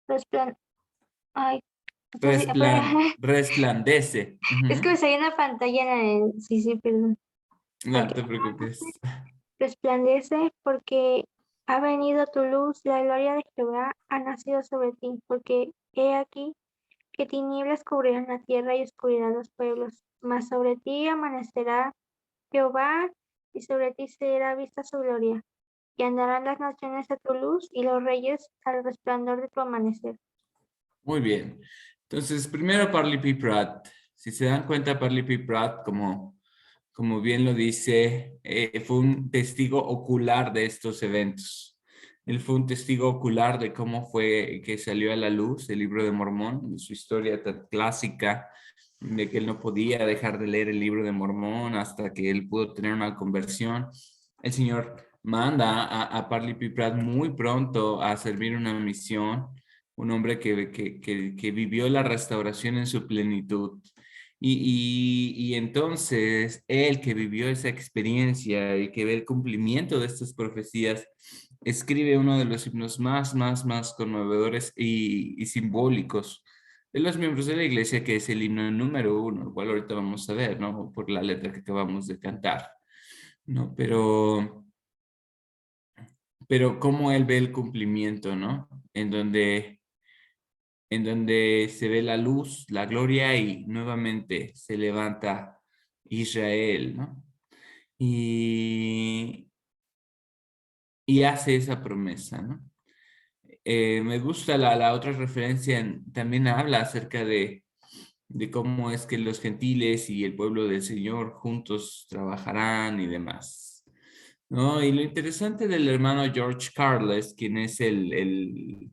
resplan- Ay, entonces, pero, Resplandece. es que me salió una pantalla en el... Sí, sí, perdón. No Ok. te preocupes. Resplandece porque ha venido tu luz, la gloria de Jehová ha nacido sobre ti, porque he aquí que tinieblas cubrirán la tierra y oscuridad los pueblos, mas sobre ti amanecerá Jehová y sobre ti será vista su gloria, y andarán las naciones a tu luz y los reyes al resplandor de tu amanecer. Muy bien. Entonces, primero Parley P. Pratt. Si se dan cuenta, Parley P. Pratt, como bien lo dice, fue un testigo ocular de estos eventos. Él fue un testigo ocular de cómo fue que salió a la luz el libro de Mormón, su historia tan clásica de que él no podía dejar de leer el libro de Mormón hasta que él pudo tener una conversión. El Señor manda a Parley P. Pratt muy pronto a servir una misión, un hombre que vivió la restauración en su plenitud. Y entonces él que vivió esa experiencia y que ve el cumplimiento de estas profecías, escribe uno de los himnos más conmovedores y simbólicos de los miembros de la iglesia, que es el himno número 1, el cual ahorita vamos a ver, ¿no? Por la letra que acabamos de cantar, ¿no? Pero cómo él ve el cumplimiento, ¿no? En donde se ve la luz, la gloria y nuevamente se levanta Israel, ¿no? Y, y hace esa promesa, ¿no? Me gusta la otra referencia, también habla acerca de cómo es que los gentiles y el pueblo del Señor juntos trabajarán y demás, ¿no? Y lo interesante del hermano George Carles, quien es el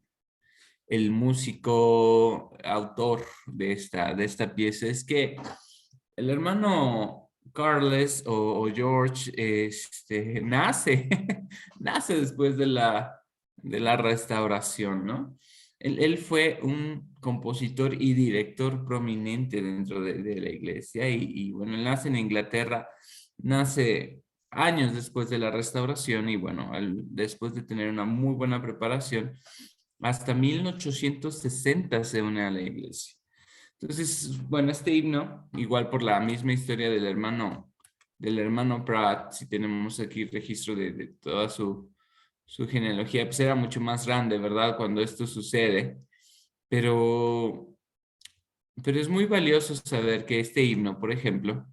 músico autor de esta pieza, es que el hermano Carles o George nace, nace después de la restauración, ¿no? Él fue un compositor y director prominente dentro de la iglesia y bueno, él nace en Inglaterra, nace años después de la restauración y bueno, después de tener una muy buena preparación, hasta 1860 se une a la iglesia. Entonces, bueno, este himno, igual por la misma historia del hermano Pratt, si tenemos aquí registro de toda su genealogía, pues era mucho más grande, ¿verdad? Cuando esto sucede. Pero, pero es muy valioso saber que este himno, por ejemplo,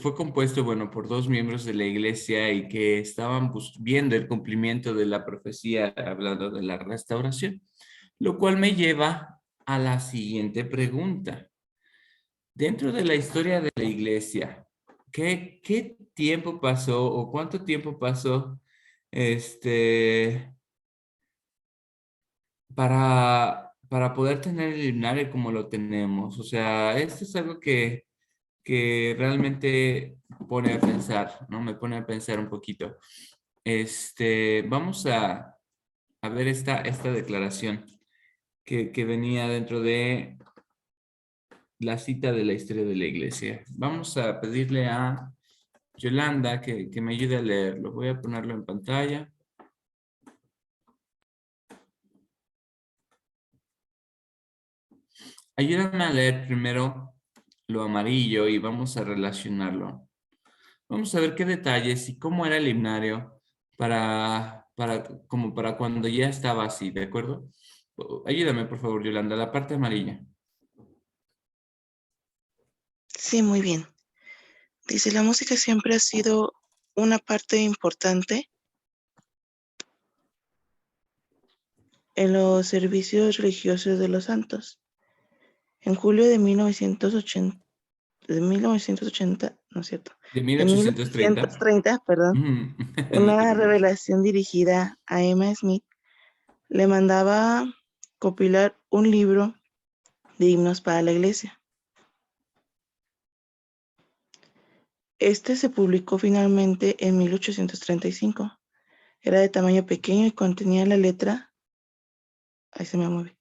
fue compuesto, bueno, por dos miembros de la iglesia y que estaban viendo el cumplimiento de la profecía hablando de la restauración, lo cual me lleva a la siguiente pregunta. Dentro de la historia de la iglesia, ¿qué tiempo pasó o cuánto tiempo pasó este, para poder tener el himnario como lo tenemos? O sea, esto es algo que realmente pone a pensar, ¿no? Me pone a pensar un poquito. Vamos a ver esta declaración que venía dentro de la cita de la historia de la iglesia. Vamos a pedirle a Yolanda que me ayude a leerlo. Voy a ponerlo en pantalla. Ayúdame a leer primero lo amarillo y vamos a relacionarlo. Vamos a ver qué detalles y cómo era el himnario como para cuando ya estaba así, ¿de acuerdo? Ayúdame, por favor, Yolanda, la parte amarilla. Sí, muy bien. Dice, la música siempre ha sido una parte importante en los servicios religiosos de los santos. En julio de 1980, no es cierto, De de 1830. 1830, perdón, Ujú. No te una preocupes. revelación dirigida a Emma Smith le mandaba compilar un libro de himnos para la iglesia. Este se publicó finalmente en 1835. Era de tamaño pequeño y contenía la letra, ahí se me mueve,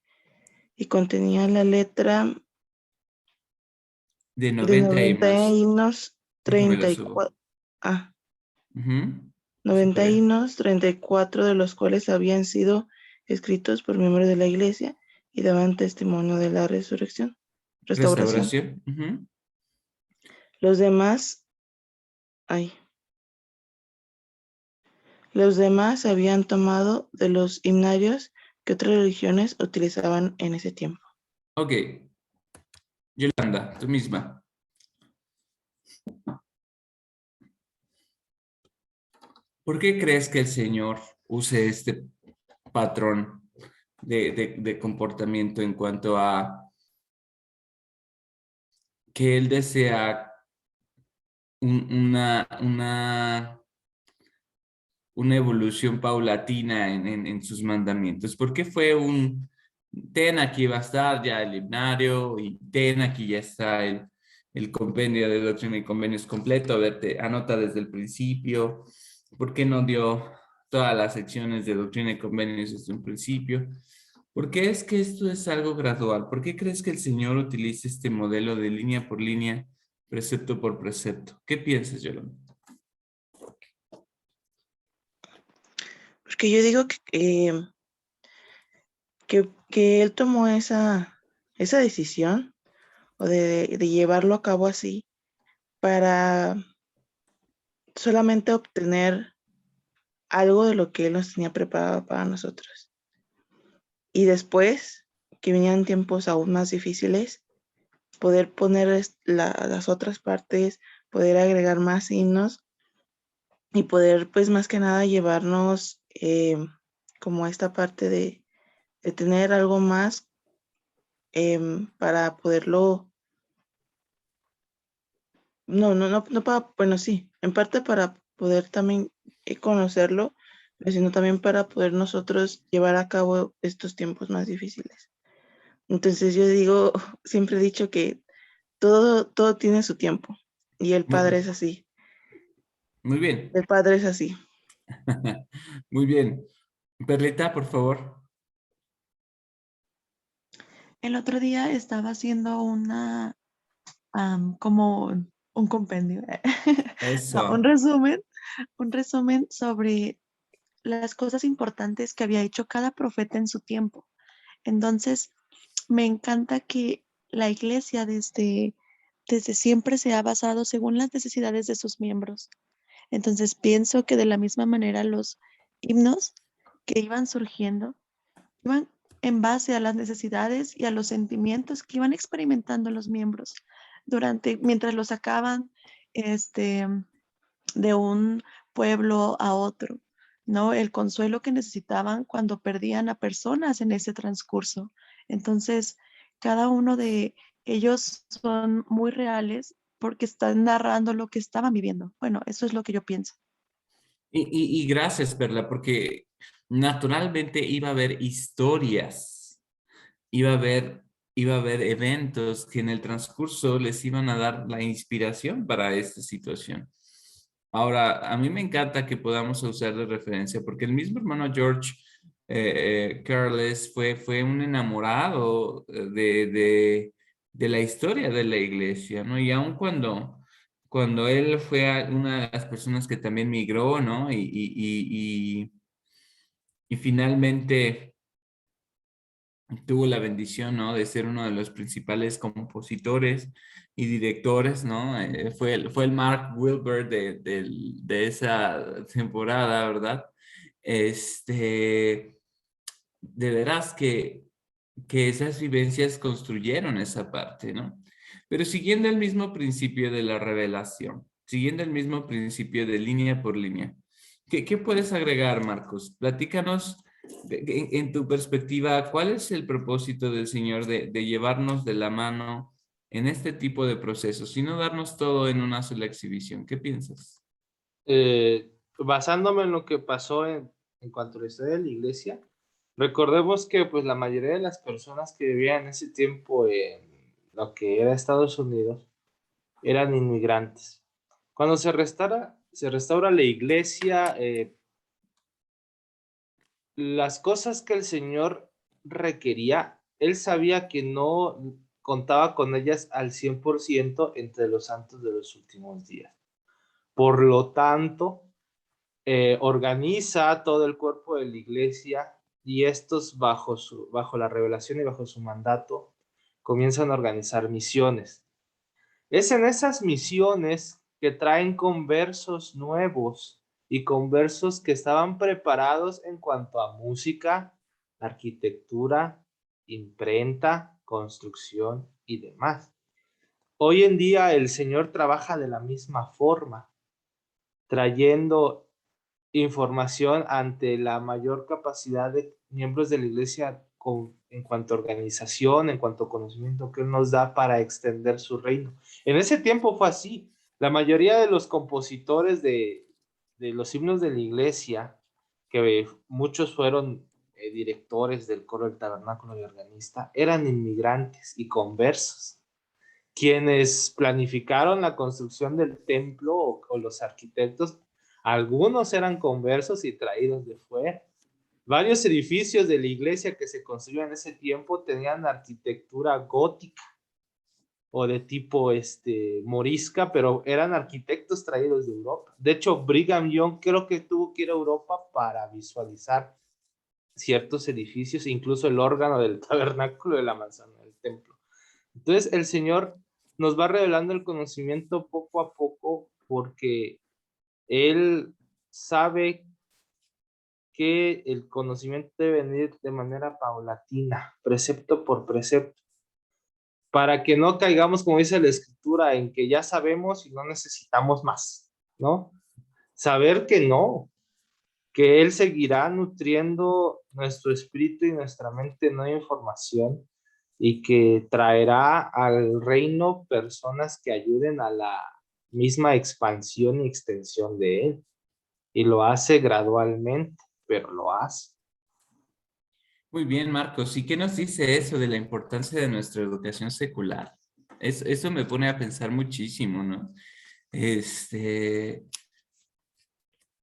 y contenía la letra De de 90 90 himnos. himnos, Déjame lo subo. 34, Ujú. 90 Súper. himnos, 34 de los cuales habían sido escritos por miembros de la iglesia y daban testimonio de la restauración. Restauración. Ujú. Los demás, los demás habían tomado de los himnarios que otras religiones utilizaban en ese tiempo. Ok. Yolanda, tú misma. ¿Por qué crees que el Señor use este patrón de comportamiento en cuanto a que Él desea una evolución paulatina en sus mandamientos? ¿Por qué fue ten aquí va a estar ya el himnario y ten aquí ya está el compendio de doctrina y convenios completo? A ver, anota desde el principio. ¿Por qué no dio todas las secciones de doctrina y convenios desde un principio? ¿Por qué es que esto es algo gradual? ¿Por qué crees que el Señor utiliza este modelo de línea por línea, precepto por precepto? ¿Qué piensas, Yolanda? Porque yo digo que él tomó esa decisión o de llevarlo a cabo así para solamente obtener algo de lo que él nos tenía preparado para nosotros. Y después, que venían tiempos aún más difíciles, poder poner las otras partes, poder agregar más himnos y poder, pues más que nada, llevarnos como esta parte de tener algo más para poderlo, no para, bueno, sí, en parte para poder también conocerlo, pero sino también para poder nosotros llevar a cabo estos tiempos más difíciles. Entonces yo digo, siempre he dicho que todo tiene su tiempo y el Padre es así. Muy bien. El Padre es así. Muy bien. Perlita, por favor. El otro día estaba haciendo como un compendio, no, Eso. un resumen sobre las cosas importantes que había hecho cada profeta en su tiempo. Entonces, me encanta que la iglesia desde siempre se ha basado según las necesidades de sus miembros. Entonces, pienso que de la misma manera los himnos que iban surgiendo iban en base a las necesidades y a los sentimientos que iban experimentando los miembros mientras los sacaban este, de un pueblo a otro, ¿no? El consuelo que necesitaban cuando perdían a personas en ese transcurso. Entonces, cada uno de ellos son muy reales porque están narrando lo que estaban viviendo. Bueno, eso es lo que yo pienso. Y gracias, Perla, porque naturalmente iba a haber historias, iba a haber, iba a haber eventos que en el transcurso les iban a dar la inspiración para esta situación. Ahora, a mí me encanta que podamos usar de referencia, porque el mismo hermano George Carles fue un enamorado de la historia de la iglesia, ¿no? Y aun cuando él fue una de las personas que también migró, ¿no? Y finalmente tuvo la bendición, ¿no? De ser uno de los principales compositores y directores, ¿no? Fue el Mark Wilber de esa temporada, ¿verdad? De veras que esas vivencias construyeron esa parte, ¿no? Pero siguiendo el mismo principio de la revelación, siguiendo el mismo principio de línea por línea, ¿qué puedes agregar, Marcos? Platícanos en tu perspectiva, ¿cuál es el propósito del Señor de llevarnos de la mano en este tipo de procesos y no darnos todo en una sola exhibición? ¿Qué piensas? Basándome en lo que pasó en cuanto a la historia de la iglesia, recordemos que pues la mayoría de las personas que vivían en ese tiempo en lo que era Estados Unidos eran inmigrantes. Cuando se restaura la iglesia, las cosas que el Señor requería, Él sabía que no contaba con ellas al 100% entre los santos de los últimos días. Por lo tanto, organiza todo el cuerpo de la iglesia y estos bajo la revelación y bajo su mandato comienzan a organizar misiones. Es en esas misiones que traen conversos nuevos y conversos que estaban preparados en cuanto a música, arquitectura, imprenta, construcción y demás. Hoy en día el Señor trabaja de la misma forma, trayendo información ante la mayor capacidad de miembros de la iglesia en cuanto a organización, en cuanto a conocimiento que Él nos da para extender su reino. En ese tiempo fue así. La mayoría de los compositores de los himnos de la iglesia, que muchos fueron directores del coro del tabernáculo y organista, eran inmigrantes y conversos. Quienes planificaron la construcción del templo o los arquitectos, algunos eran conversos y traídos de fuera. Varios edificios de la iglesia que se construyeron en ese tiempo tenían arquitectura gótica o de tipo morisca, pero eran arquitectos traídos de Europa. De hecho, Brigham Young creo que tuvo que ir a Europa para visualizar ciertos edificios, incluso el órgano del tabernáculo de la manzana del templo. Entonces, el Señor nos va revelando el conocimiento poco a poco porque Él sabe que el conocimiento debe venir de manera paulatina, precepto por precepto, para que no caigamos, como dice la Escritura, en que ya sabemos y no necesitamos más, ¿no? Saber que no, que Él seguirá nutriendo nuestro espíritu y nuestra mente en nueva información y que traerá al reino personas que ayuden a la misma expansión y extensión de Él. Y lo hace gradualmente, pero lo hace. Muy bien, Marcos. ¿Y qué nos dice eso de la importancia de nuestra educación secular? Eso me pone a pensar muchísimo, ¿no? Este,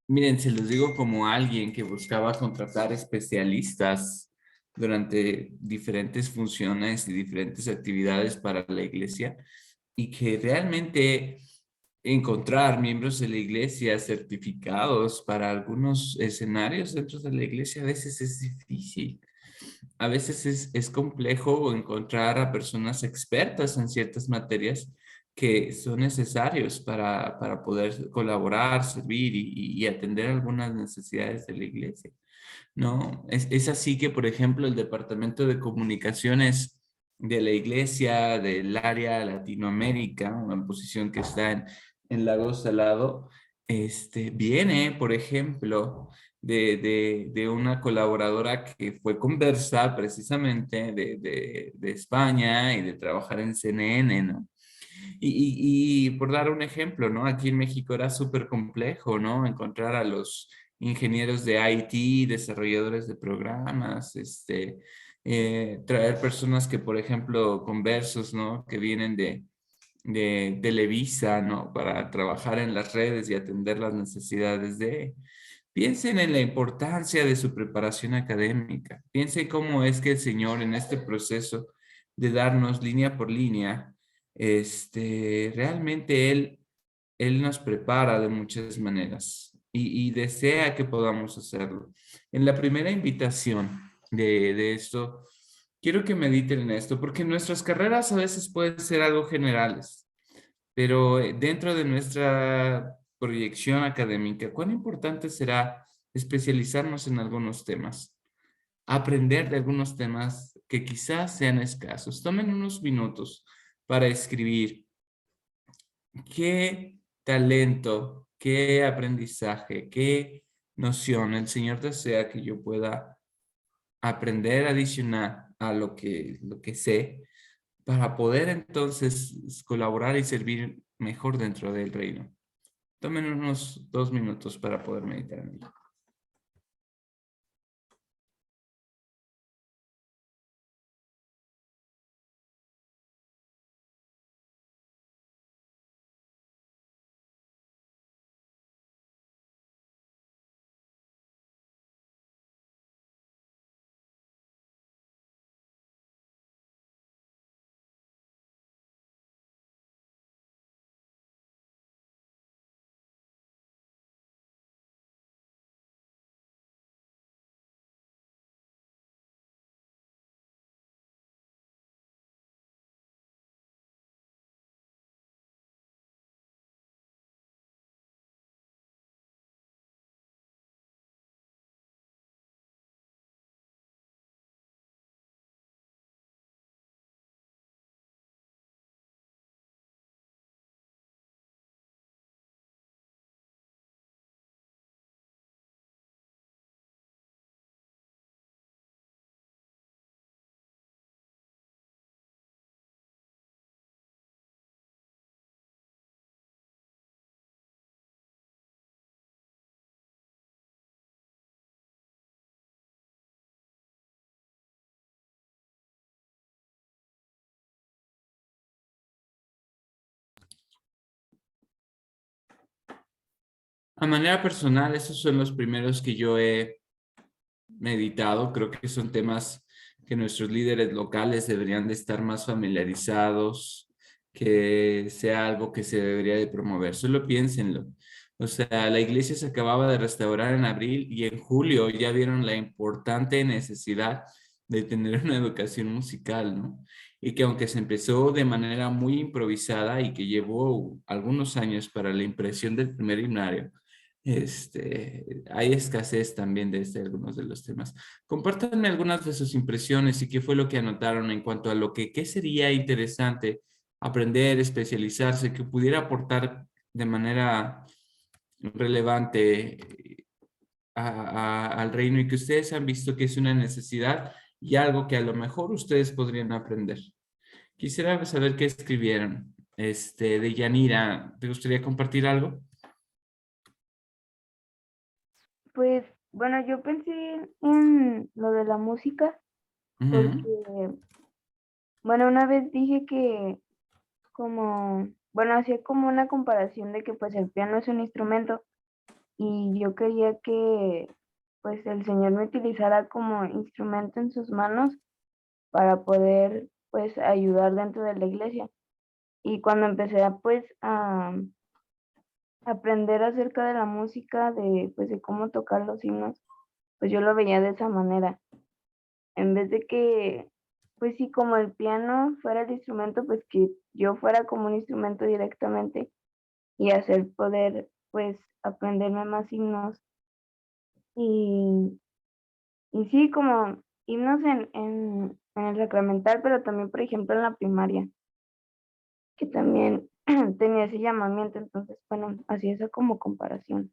Miren, se los digo como alguien que buscaba contratar especialistas durante diferentes funciones y diferentes actividades para la iglesia y que realmente encontrar miembros de la iglesia certificados para algunos escenarios dentro de la iglesia a veces es difícil. A veces es complejo encontrar a personas expertas en ciertas materias que son necesarios para poder colaborar, servir y atender algunas necesidades de la iglesia, ¿no? Es así que, por ejemplo, el Departamento de Comunicaciones de la Iglesia del área Latinoamérica, una posición que está en Lago Salado, viene, por ejemplo, de una colaboradora que fue conversa precisamente de España y de trabajar en CNN, ¿no? Y por dar un ejemplo, ¿no? Aquí en México era súper complejo, ¿no? Encontrar a los ingenieros de IT, desarrolladores de programas, traer personas que, por ejemplo, conversos, ¿no? Que vienen de Televisa, ¿no? Para trabajar en las redes y atender las necesidades de... Piensen en la importancia de su preparación académica. Piensen cómo es que el Señor en este proceso de darnos línea por línea, realmente Él nos prepara de muchas maneras y desea que podamos hacerlo. En la primera invitación de esto, quiero que mediten en esto, porque nuestras carreras a veces pueden ser algo generales, pero dentro de nuestra proyección académica, ¿cuán importante será especializarnos en algunos temas? Aprender de algunos temas que quizás sean escasos. Tomen unos minutos para escribir qué talento, qué aprendizaje, qué noción el Señor desea que yo pueda aprender, adicionar a lo que sé, para poder entonces colaborar y servir mejor dentro del reino. Tomen unos 2 minutos para poder meditar en ello. A manera personal, esos son los primeros que yo he meditado. Creo que son temas que nuestros líderes locales deberían de estar más familiarizados, que sea algo que se debería de promover. Solo piénsenlo. O sea, la iglesia se acababa de restaurar en abril y en julio ya vieron la importante necesidad de tener una educación musical, ¿no? Y que aunque se empezó de manera muy improvisada y que llevó algunos años para la impresión del primer himnario, hay escasez también de algunos de los temas. Compártanme algunas de sus impresiones y qué fue lo que anotaron en cuanto a lo que qué sería interesante aprender, especializarse, que pudiera aportar de manera relevante al reino y que ustedes han visto que es una necesidad y algo que a lo mejor ustedes podrían aprender. Quisiera saber qué escribieron. De Yanira, ¿te gustaría compartir algo? Pues bueno, yo pensé en lo de la música porque, bueno, una vez dije que como, bueno, hacía como una comparación de que pues el piano es un instrumento y yo quería que pues el Señor me utilizara como instrumento en sus manos para poder pues ayudar dentro de la iglesia. Y cuando empecé a pues a aprender acerca de la música, de pues de cómo tocar los himnos, pues yo lo veía de esa manera. En vez de que, pues sí, como el piano fuera el instrumento, pues que yo fuera como un instrumento directamente y hacer poder, pues, aprenderme más himnos. Y, y sí, como himnos en el sacramental, pero también, por ejemplo, en la primaria, que también tenía ese llamamiento. Entonces, bueno, así esa como comparación.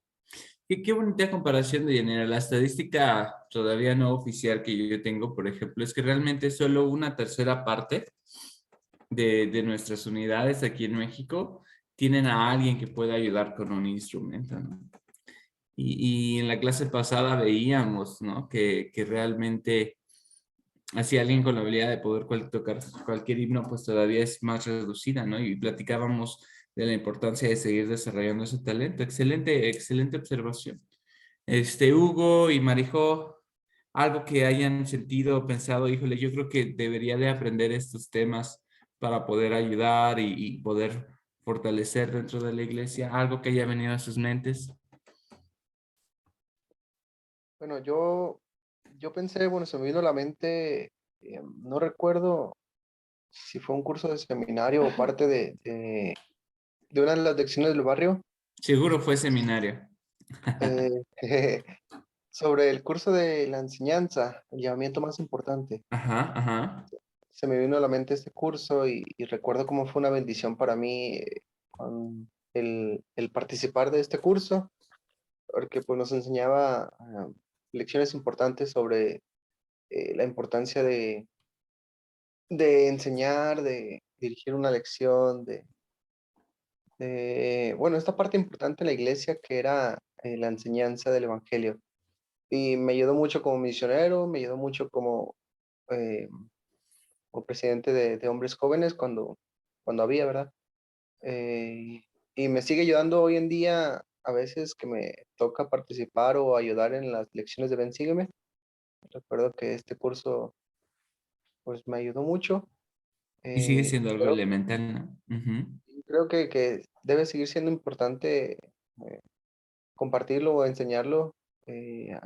Qué bonita comparación de Yanira. La estadística todavía no oficial que yo tengo, por ejemplo, es que realmente solo una tercera parte de nuestras unidades aquí en México tienen a alguien que pueda ayudar con un instrumento, ¿no? Y en la clase pasada veíamos, ¿no? Que realmente así alguien con la habilidad de poder tocar cualquier himno, pues todavía es más reducida, ¿no? Y platicábamos de la importancia de seguir desarrollando ese talento. Excelente, excelente observación. Hugo y Marijó, algo que hayan sentido, pensado, híjole, yo creo que debería de aprender estos temas para poder ayudar y poder fortalecer dentro de la iglesia, algo que haya venido a sus mentes. Bueno, yo pensé, bueno, se me vino a la mente, no recuerdo si fue un curso de seminario o parte de una de las lecciones del barrio, Seguro fue seminario. eh, sobre el curso de la enseñanza, el llamamiento más importante. Ajá, ajá. Se me vino a la mente este curso y recuerdo cómo fue una bendición para mí con el participar de este curso, porque pues nos enseñaba lecciones importantes sobre la importancia de enseñar, de dirigir una lección, bueno, esta parte importante en la iglesia que era la enseñanza del evangelio. Y me ayudó mucho como misionero, me ayudó mucho eh, como presidente de hombres jóvenes cuando había, ¿verdad? Y me sigue ayudando hoy en día, a veces que me toca participar o ayudar en las lecciones de Ven, Sígueme. Recuerdo que este curso pues me ayudó mucho. Y sigue siendo algo Creo elemental, ¿no? Ujú. Creo que debe seguir siendo importante compartirlo o enseñarlo,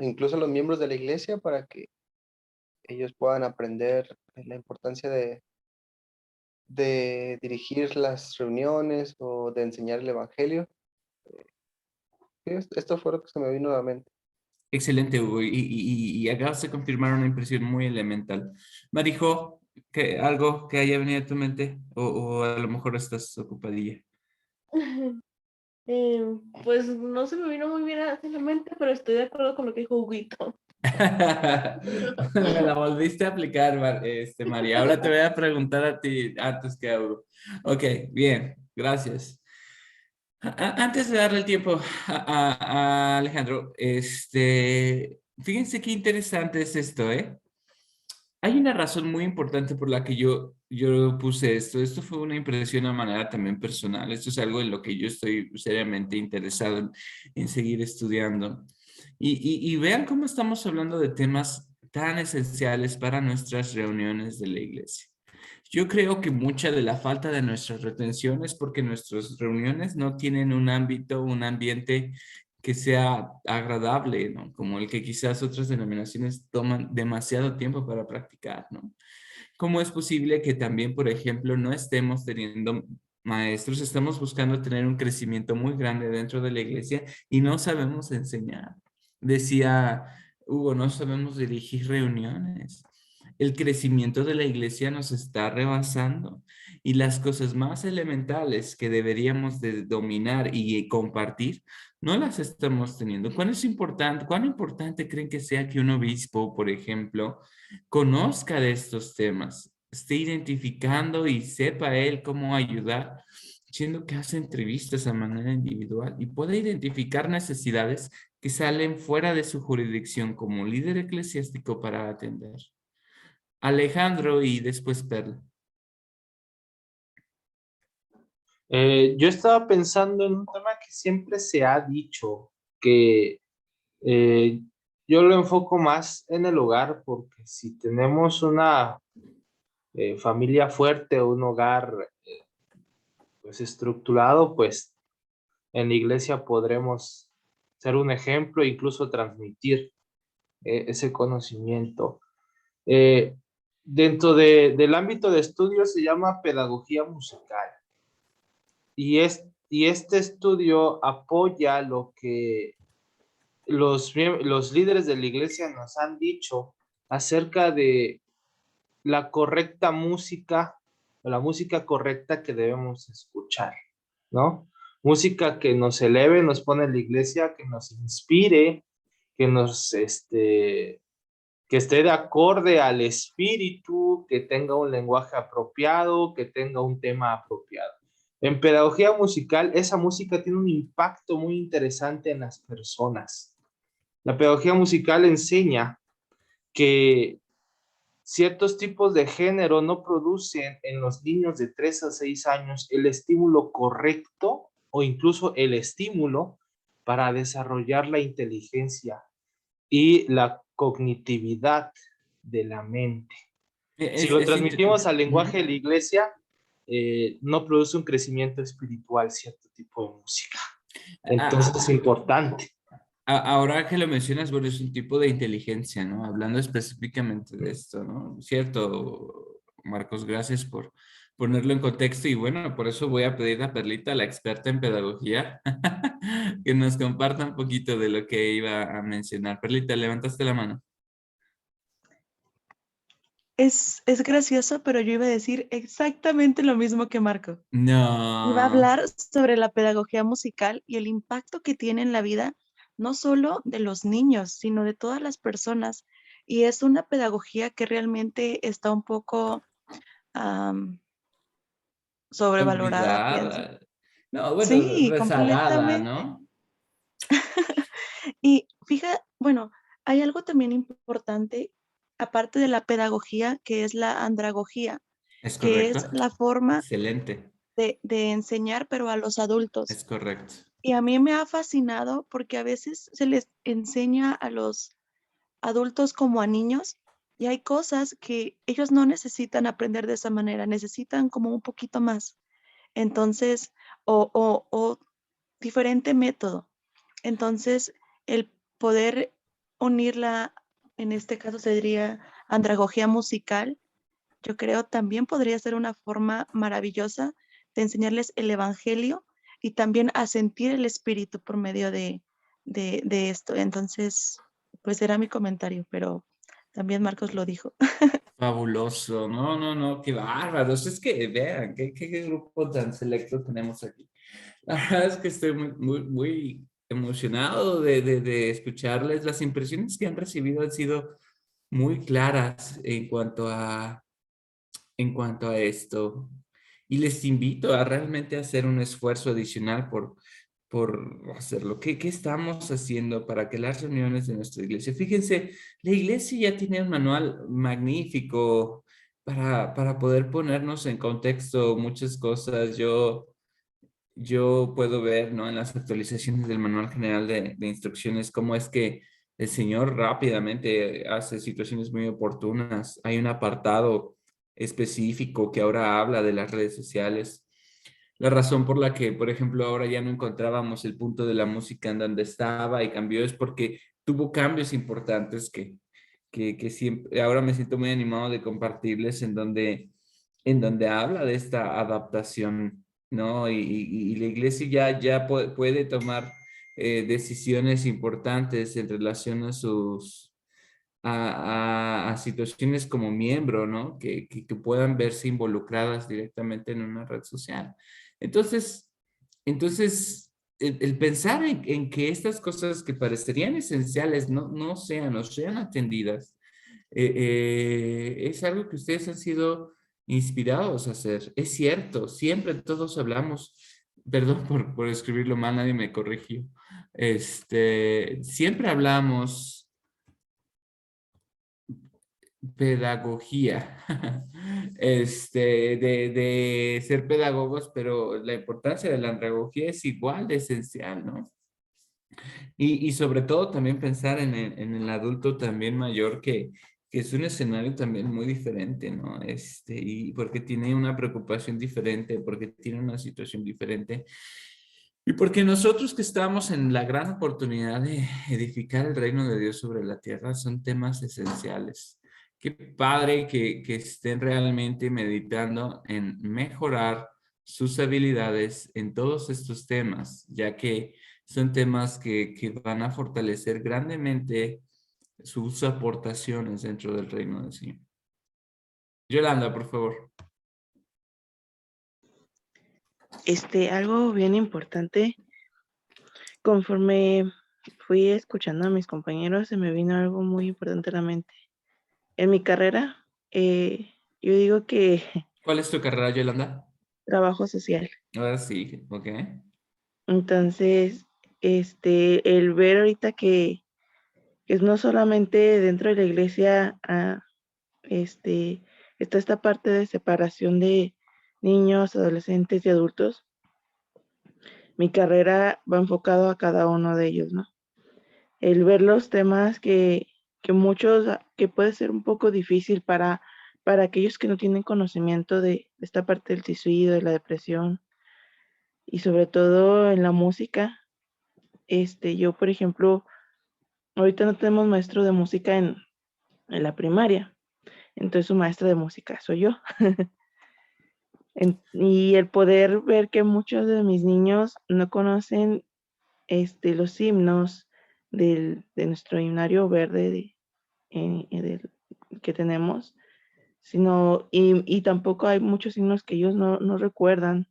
incluso a los miembros de la iglesia, para que ellos puedan aprender la importancia de dirigir las reuniones o de enseñar el evangelio. Sí, esto fue lo que se me vino a la mente. Excelente, Hugo. Y acabas de confirmar una impresión muy elemental. Marijo, ¿algo que haya venido a tu mente? O a lo mejor estás ocupadilla. Pues no se me vino muy bien a la mente, pero estoy de acuerdo con lo que dijo Huguito. Me la volviste a aplicar, María. Ahora te voy a preguntar a ti antes que a Hugo. Ok, bien, gracias. Antes de darle el tiempo a Alejandro, fíjense qué interesante es esto, ¿eh? hay una razón muy importante por la que yo puse esto. Esto fue una impresión a manera también personal. Esto es algo en lo que yo estoy seriamente interesado en seguir estudiando. Y vean cómo estamos hablando de temas tan esenciales para nuestras reuniones de la iglesia. Yo creo que mucha de la falta de nuestras retención es porque nuestras reuniones no tienen un ámbito, un ambiente que sea agradable, ¿no? Como el que quizás otras denominaciones toman demasiado tiempo para practicar, ¿no? ¿Cómo es posible que también, por ejemplo, no estemos teniendo maestros, estamos buscando tener un crecimiento muy grande dentro de la iglesia y no sabemos enseñar? Decía Hugo, no sabemos dirigir reuniones. El crecimiento de la iglesia nos está rebasando y las cosas más elementales que deberíamos de dominar y compartir, no las estamos teniendo. ¿Cuán importante creen que sea que un obispo, por ejemplo, conozca de estos temas, esté identificando y sepa él cómo ayudar, siendo que hace entrevistas a manera individual y pueda identificar necesidades que salen fuera de su jurisdicción como líder eclesiástico para atender? Alejandro y después Perla. Yo estaba pensando en un tema que siempre se ha dicho, que yo lo enfoco más en el hogar, porque si tenemos una familia fuerte, un hogar pues estructurado, pues en la iglesia podremos ser un ejemplo e incluso transmitir ese conocimiento. Eh, del ámbito de estudio se llama pedagogía musical y este estudio apoya lo que los líderes de la iglesia nos han dicho acerca de la correcta música o la música correcta que debemos escuchar, ¿no? Música que nos eleve, nos pone en la iglesia, que nos inspire, que que esté de acorde al espíritu, que tenga un lenguaje apropiado, que tenga un tema apropiado. En pedagogía musical, esa música tiene un impacto muy interesante en las personas. La pedagogía musical enseña que ciertos tipos de género no producen en los niños de 3 a 6 años el estímulo correcto o incluso el estímulo para desarrollar la inteligencia y la cognitividad de la mente. Si lo transmitimos al lenguaje de la iglesia, no produce un crecimiento espiritual cierto tipo de música. Entonces es importante. Ahora que lo mencionas, bueno, es un tipo de inteligencia, ¿no? Hablando específicamente de esto, ¿no? Cierto, Marcos, gracias por ponerlo en contexto y bueno, por eso voy a pedir a Perlita, la experta en pedagogía, que nos comparta un poquito de lo que iba a mencionar. Perlita, levantaste la mano. Es gracioso, pero yo iba a decir exactamente lo mismo que Marco. No. Iba a hablar sobre la pedagogía musical y el impacto que tiene en la vida, no solo de los niños, sino de todas las personas. Y es una pedagogía que realmente está un poco sobrevalorada, pienso. Olvidada. No, bueno, Sí, rezagada, completamente. ¿no? Y bueno, hay algo también importante, aparte de la pedagogía, que es la andragogía, ¿Es que es correcto? la forma Excelente. de enseñar, pero a los adultos. Es correcto. Y a mí me ha fascinado porque a veces se les enseña a los adultos como a niños y hay cosas que ellos no necesitan aprender de esa manera, necesitan como un poquito más. Entonces, o diferente método. Entonces, el poder unirla, en este caso sería andragogía musical, yo creo también podría ser una forma maravillosa de enseñarles el evangelio y también a sentir el espíritu por medio de esto. Entonces, pues era mi comentario, pero también Marcos lo dijo. Fabuloso. No, no, no, qué bárbaros. Es que vean, qué grupo tan selecto tenemos aquí. La verdad es que estoy muy emocionado de escucharles. Las impresiones que han recibido han sido muy claras en cuanto a esto. Y les invito a realmente hacer un esfuerzo adicional por por hacerlo. ¿Qué estamos haciendo para que las reuniones de nuestra iglesia? Fíjense, la iglesia ya tiene un manual magnífico para poder ponernos en contexto muchas cosas. Yo puedo ver, ¿no? En las actualizaciones del Manual General de Instrucciones cómo es que el Señor rápidamente hace situaciones muy oportunas. Hay un apartado específico que ahora habla de las redes sociales. La razón por la que, por ejemplo, ahora ya no encontrábamos el punto de la música en donde estaba y cambió es porque tuvo cambios importantes que siempre, ahora me siento muy animado de compartirles en donde habla de esta adaptación, ¿no? Y la iglesia ya puede tomar decisiones importantes en relación a a situaciones como miembro, ¿no? Que puedan verse involucradas directamente en una red social. Entonces, el pensar en que estas cosas que parecerían esenciales no sean o sean atendidas, es algo que ustedes han sido inspirados a hacer. Es cierto, siempre todos hablamos, perdón por escribirlo mal, nadie me corrigió. Siempre hablamos pedagogía, de ser pedagogos, pero la importancia de la andragogía es igual de esencial, ¿no? Y sobre todo también pensar en el adulto también mayor que es un escenario también muy diferente, ¿no? Y porque tiene una preocupación diferente, porque tiene una situación diferente. Y porque nosotros que estamos en la gran oportunidad de edificar el reino de Dios sobre la tierra, son temas esenciales. Qué padre que estén realmente meditando en mejorar sus habilidades en todos estos temas, ya que son temas que van a fortalecer grandemente sus aportaciones dentro del reino del Señor. Yolanda, por favor. Algo bien importante, conforme fui escuchando a mis compañeros, se me vino algo muy importante a la mente. En mi carrera, yo digo que ¿Cuál es tu carrera, Yolanda? trabajo social. Ahora sí, ok. Entonces, el ver ahorita que no solamente dentro de la iglesia, está esta parte de separación de niños, adolescentes y adultos. Mi carrera va enfocado a cada uno de ellos, ¿no? El ver los temas que muchos, que puede ser un poco difícil para aquellos que no tienen conocimiento de esta parte del suicidio, de la depresión, y sobre todo en la música. Yo, por ejemplo, ahorita no tenemos maestro de música en la primaria, entonces su maestra de música soy yo. Y el poder ver que muchos de mis niños no conocen los himnos de nuestro himnario verde que tenemos, y tampoco hay muchos himnos que ellos no recuerdan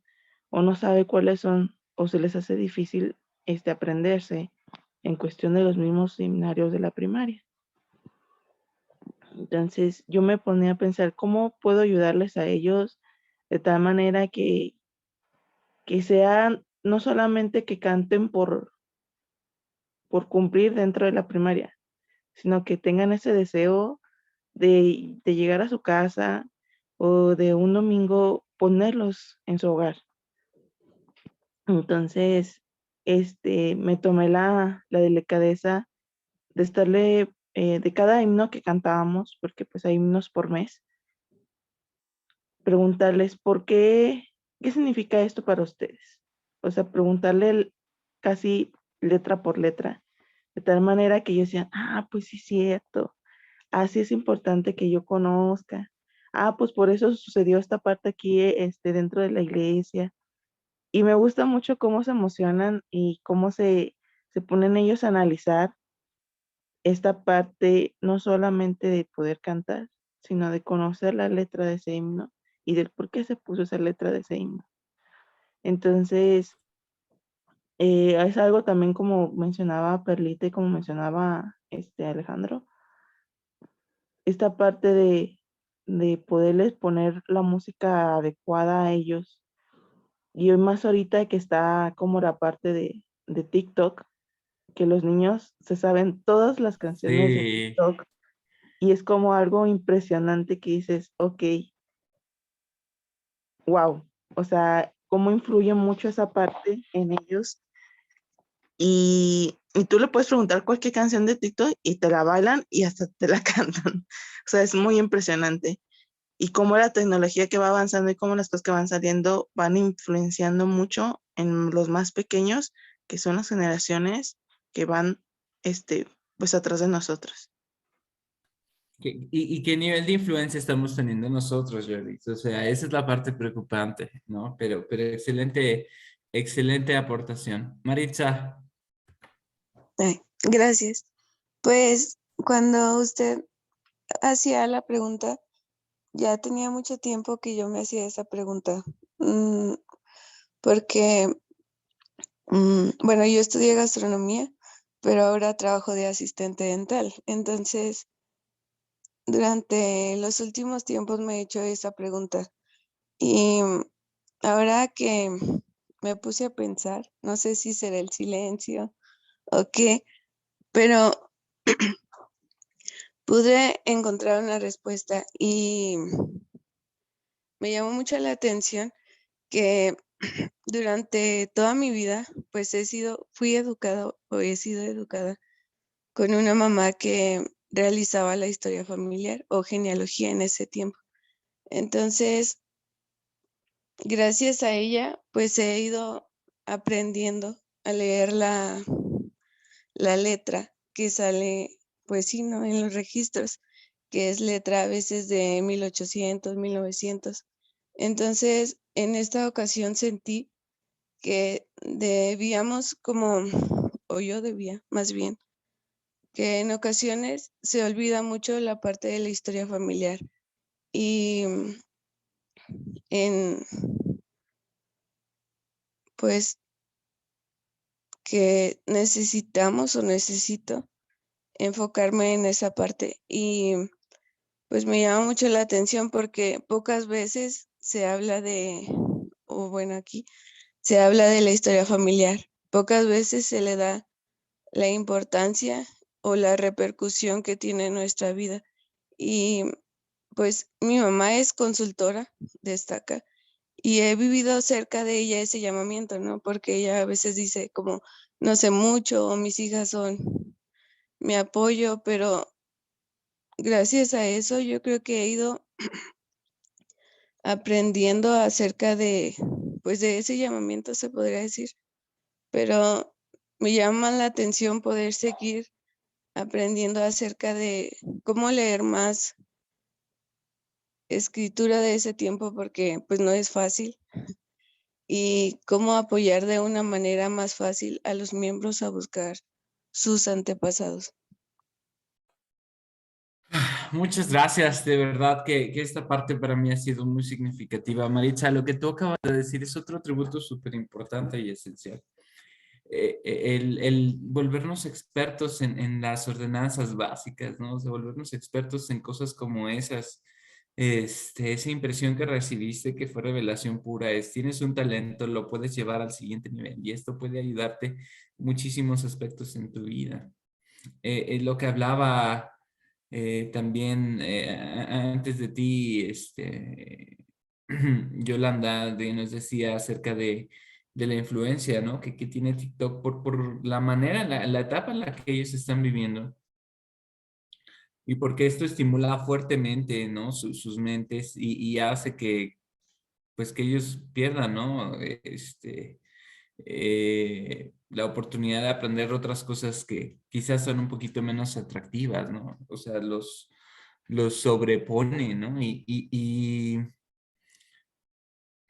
o no saben cuáles son, o se les hace difícil aprenderse en cuestión de los mismos himnarios de la primaria. Entonces yo me ponía a pensar cómo puedo ayudarles a ellos de tal manera que sean no solamente que canten por cumplir dentro de la primaria, sino que tengan ese deseo de llegar a su casa o de un domingo ponerlos en su hogar. Entonces, me tomé la delicadeza de estarle, de cada himno que cantábamos, porque pues hay himnos por mes, preguntarles qué significa esto para ustedes. O sea, preguntarle casi letra por letra, de tal manera que ellos decían, pues sí es cierto, así es importante que yo conozca. Pues por eso sucedió esta parte aquí, dentro de la iglesia. Y me gusta mucho cómo se emocionan y cómo se ponen ellos a analizar esta parte, no solamente de poder cantar, sino de conocer la letra de ese himno y del por qué se puso esa letra de ese himno. Entonces, es algo también como mencionaba Perlita y como mencionaba Alejandro, esta parte de poderles poner la música adecuada a ellos. Y hoy más ahorita que está como la parte de TikTok, que los niños se saben todas las canciones de Sí. TikTok y es como algo impresionante que dices, ok, wow, o sea, cómo influye mucho esa parte en ellos y tú le puedes preguntar cualquier canción de TikTok y te la bailan y hasta te la cantan. O sea, es muy impresionante. Y cómo la tecnología que va avanzando y cómo las cosas que van saliendo van influenciando mucho en los más pequeños, que son las generaciones que van, pues atrás de nosotros. ¿Y qué nivel de influencia estamos teniendo nosotros, Jordi? O sea, esa es la parte preocupante, ¿no? Pero excelente, excelente aportación. Maritza. Ay, gracias. Pues cuando usted hacía la pregunta, ya tenía mucho tiempo que yo me hacía esa pregunta. Porque, bueno, yo estudié gastronomía, pero ahora trabajo de asistente dental. Entonces, durante los últimos tiempos me he hecho esa pregunta. Y ahora que me puse a pensar, no sé si será el silencio o qué, pero pude encontrar una respuesta y me llamó mucho la atención que durante toda mi vida, pues fui educada o he sido educada con una mamá que realizaba la historia familiar o genealogía en ese tiempo. Entonces, gracias a ella, pues he ido aprendiendo a leer la letra que sale, pues sí, ¿no? En los registros, que es letra a veces de 1800, 1900. Entonces, en esta ocasión sentí que debíamos como, o yo debía, más bien, que en ocasiones se olvida mucho la parte de la historia familiar y en, pues, que necesitamos o necesito enfocarme en esa parte y pues me llama mucho la atención porque pocas veces se habla o bueno, aquí se habla de la historia familiar, pocas veces se le da la importancia o la repercusión que tiene en nuestra vida. Y pues mi mamá es consultora, destaca, y he vivido cerca de ella ese llamamiento, ¿no? Porque ella a veces dice como, no sé mucho, o mis hijas son mi apoyo, pero gracias a eso yo creo que he ido aprendiendo acerca pues de ese llamamiento, se podría decir, pero me llama la atención poder seguir aprendiendo acerca de cómo leer más escritura de ese tiempo porque pues no es fácil y cómo apoyar de una manera más fácil a los miembros a buscar sus antepasados. Muchas gracias, de verdad que esta parte para mí ha sido muy significativa. Maritza, lo que tú acabas de decir es otro atributo súper importante y esencial. El volvernos expertos en las ordenanzas básicas, ¿no? O sea, volvernos expertos en cosas como esas. Esa impresión que recibiste que fue revelación pura es, tienes un talento, lo puedes llevar al siguiente nivel y esto puede ayudarte muchísimos aspectos en tu vida. Lo que hablaba también antes de ti, Yolanda nos decía acerca de la influencia, ¿no? Que tiene TikTok por la manera, la etapa en la que ellos están viviendo y porque esto estimula fuertemente, ¿no? Sus mentes y hace que, pues, que ellos pierdan, ¿no? La oportunidad de aprender otras cosas que quizás son un poquito menos atractivas, ¿no? O sea, los sobrepone, ¿no? Y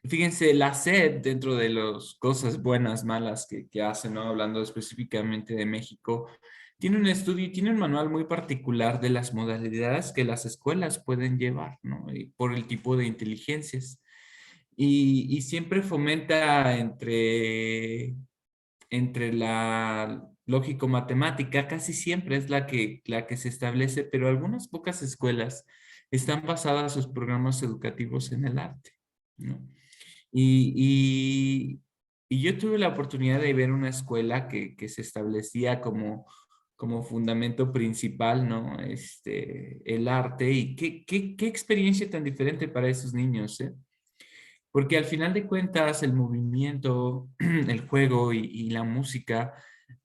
fíjense, la SED dentro de las cosas buenas, malas que hacen, ¿no? Hablando específicamente de México, tiene un estudio y tiene un manual muy particular de las modalidades que las escuelas pueden llevar, ¿no? Y por el tipo de inteligencias. Y siempre fomenta entre la lógico-matemática, casi siempre es la que se establece, pero algunas pocas escuelas están basadas sus programas educativos en el arte, ¿no? Y Y yo tuve la oportunidad de ver una escuela que se establecía como fundamento principal, ¿no? El arte. Y qué experiencia tan diferente para esos niños, ¿eh? Porque al final de cuentas el movimiento, el juego y la música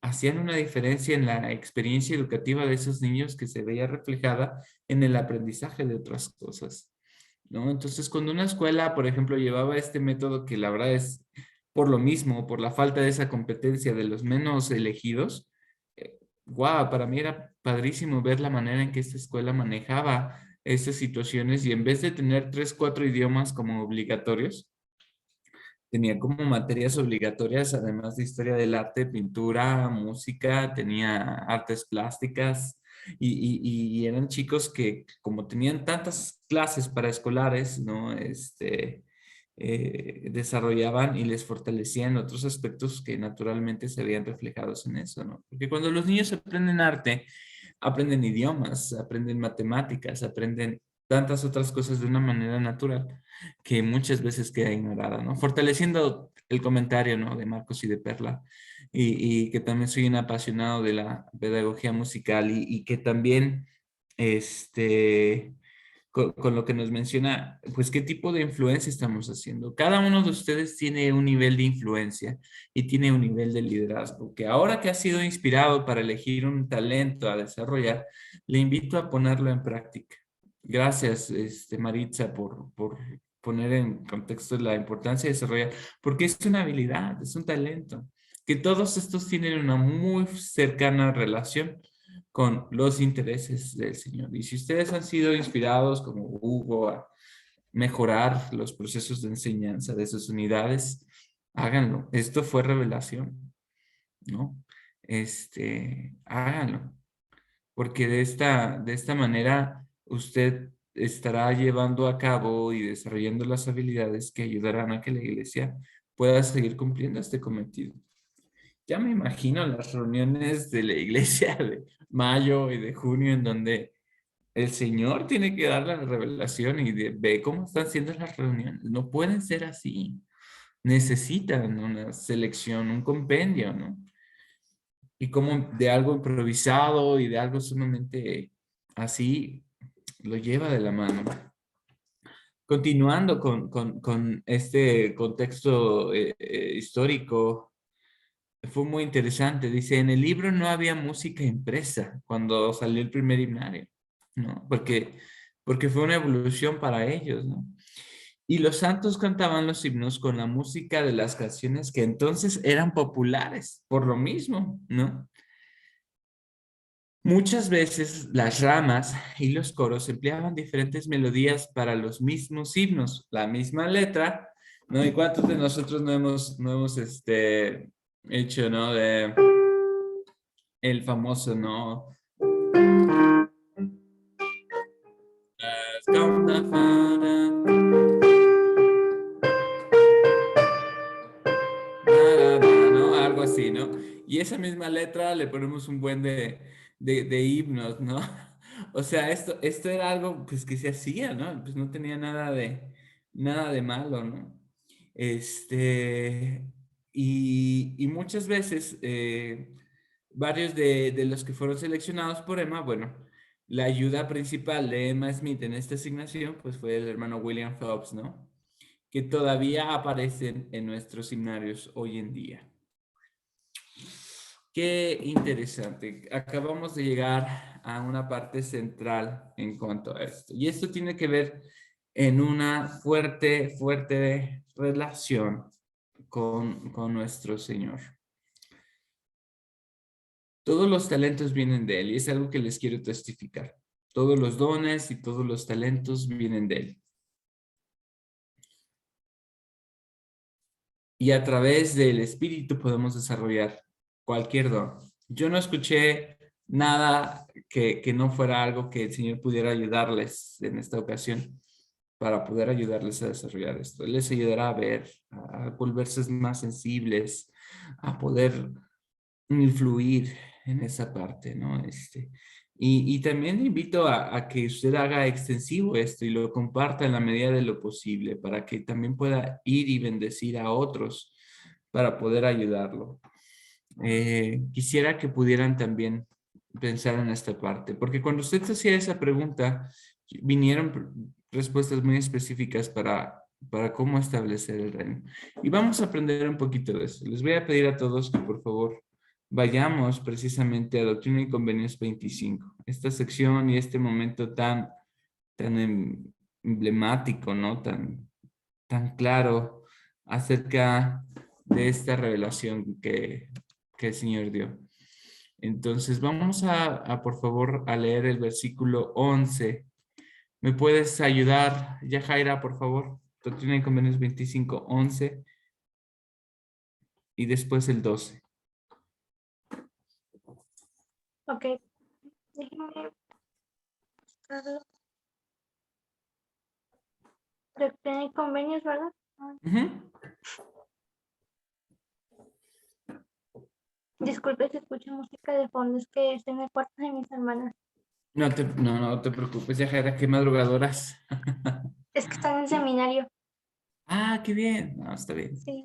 hacían una diferencia en la experiencia educativa de esos niños que se veía reflejada en el aprendizaje de otras cosas, ¿no? Entonces, cuando una escuela, por ejemplo, llevaba este método que la verdad es por lo mismo, por la falta de esa competencia de los menos elegidos, wow, para mí era padrísimo ver la manera en que esta escuela manejaba estas situaciones y en vez de tener 3, 4 idiomas como obligatorios, tenía como materias obligatorias, además de historia del arte, pintura, música, tenía artes plásticas y eran chicos que como tenían tantas clases para escolares, ¿no? Desarrollaban y les fortalecían otros aspectos que naturalmente se veían reflejados en eso, ¿no? Porque cuando los niños aprenden arte, aprenden idiomas, aprenden matemáticas, aprenden tantas otras cosas de una manera natural que muchas veces queda ignorada, ¿no? Fortaleciendo el comentario, ¿no? De Marcos y de Perla, y que también soy un apasionado de la pedagogía musical y que también, con lo que nos menciona, pues qué tipo de influencia estamos haciendo. Cada uno de ustedes tiene un nivel de influencia y tiene un nivel de liderazgo, que ahora que ha sido inspirado para elegir un talento a desarrollar, le invito a ponerlo en práctica. Gracias, Maritza, por poner en contexto la importancia de desarrollar, porque es una habilidad, es un talento, que todos estos tienen una muy cercana relación con los intereses del Señor. Y si ustedes han sido inspirados como Hugo a mejorar los procesos de enseñanza de sus unidades, háganlo. Esto fue revelación, ¿no? Háganlo. Porque de esta manera usted estará llevando a cabo y desarrollando las habilidades que ayudarán a que la iglesia pueda seguir cumpliendo este cometido. Ya me imagino las reuniones de la iglesia de mayo y de junio en donde el Señor tiene que dar la revelación y ve cómo están siendo las reuniones. No pueden ser así. Necesitan una selección, un compendio, ¿no? Y como de algo improvisado y de algo sumamente así, lo lleva de la mano. Continuando con este contexto histórico, fue muy interesante. Dice, en el libro no había música impresa cuando salió el primer himnario, ¿no? Porque fue una evolución para ellos, ¿no? Y los santos cantaban los himnos con la música de las canciones que entonces eran populares, por lo mismo, ¿no? Muchas veces las ramas y los coros empleaban diferentes melodías para los mismos himnos, la misma letra, ¿no? ¿Y cuántos de nosotros no hemos hecho, ¿no? De el famoso, ¿no? ¿No? Algo así, ¿no? Y esa misma letra le ponemos un buen de himnos, ¿no? O sea, esto era algo pues que se hacía, ¿no? Pues no tenía nada de malo, ¿no? Y muchas veces varios de los que fueron seleccionados por Emma, bueno, la ayuda principal de Emma Smith en esta asignación pues fue el hermano William Phelps, ¿no? Que todavía aparecen en nuestros himnarios hoy en día. Qué interesante. Acabamos de llegar a una parte central en cuanto a esto. Y esto tiene que ver en una fuerte relación con nuestro Señor. Todos los talentos vienen de Él y es algo que les quiero testificar. Todos los dones y todos los talentos vienen de Él. Y a través del Espíritu podemos desarrollar cualquier don. Yo no escuché nada que no fuera algo que el Señor pudiera ayudarles en esta ocasión para poder ayudarles a desarrollar esto. Él les ayudará a ver, a volverse más sensibles, a poder influir en esa parte, ¿no? Y también le invito a que usted haga extensivo esto y lo comparta en la medida de lo posible para que también pueda ir y bendecir a otros para poder ayudarlo. Quisiera que pudieran también pensar en esta parte, porque cuando usted hacía esa pregunta, vinieron respuestas muy específicas para cómo establecer el reino. Y vamos a aprender un poquito de eso. Les voy a pedir a todos que por favor vayamos precisamente a Doctrina y Convenios 25. Esta sección y este momento tan emblemático, ¿no? Tan claro acerca de esta revelación que el Señor dio. Entonces vamos a por favor a leer el versículo 11. ¿Me puedes ayudar, Yajaira, por favor? Doctrina y Convenios 25, 11 y después el 12. Ok. Déjenme buscarlo. Doctrina y Convenios, ¿verdad? Ujú. Disculpe si escucho música de fondo, es que estoy en el cuarto de mis hermanas. No te preocupes, Yajaira, qué madrugadoras. Es que están en seminario. Ah, qué bien. No, está bien. Sí.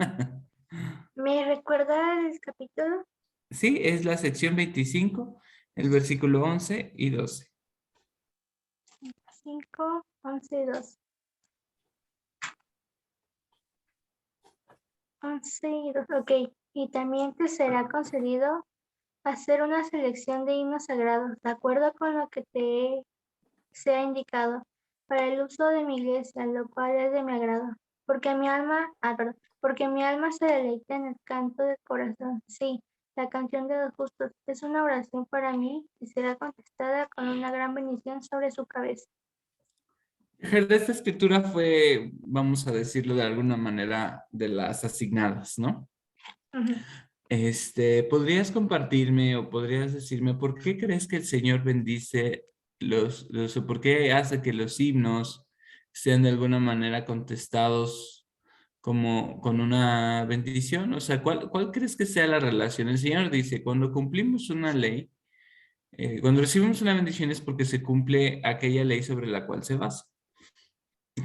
¿Me recuerda el capítulo? Sí, es la sección 25, el versículo 11 y 12. 5, 11 y 2. 11 y 2, ok. Y también te será concedido hacer una selección de himnos sagrados, de acuerdo con lo que te sea indicado, para el uso de mi iglesia, lo cual es de mi agrado. Porque mi alma se deleita en el canto del corazón. Sí, la canción de los justos es una oración para mí y será contestada con una gran bendición sobre su cabeza. Esta escritura fue, vamos a decirlo de alguna manera, de las asignadas, ¿no? Ujú. ¿Podrías compartirme o podrías decirme por qué crees que el Señor bendice o por qué hace que los himnos sean de alguna manera contestados como con una bendición? O sea, ¿cuál crees que sea la relación? El Señor dice, cuando cumplimos una ley, cuando recibimos una bendición es porque se cumple aquella ley sobre la cual se basa.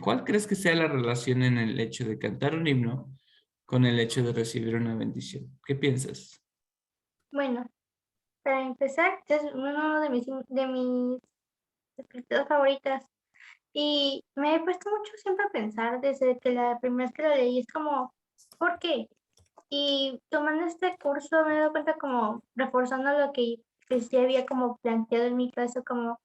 ¿Cuál crees que sea la relación en el hecho de cantar un himno con el hecho de recibir una bendición? ¿Qué piensas? Bueno, para empezar, es uno de mis escritoras favoritas. Y me he puesto mucho siempre a pensar desde que la primera vez que lo leí, es como, ¿por qué? Y tomando este curso me he dado cuenta como reforzando lo que sí había como planteado en mi caso, como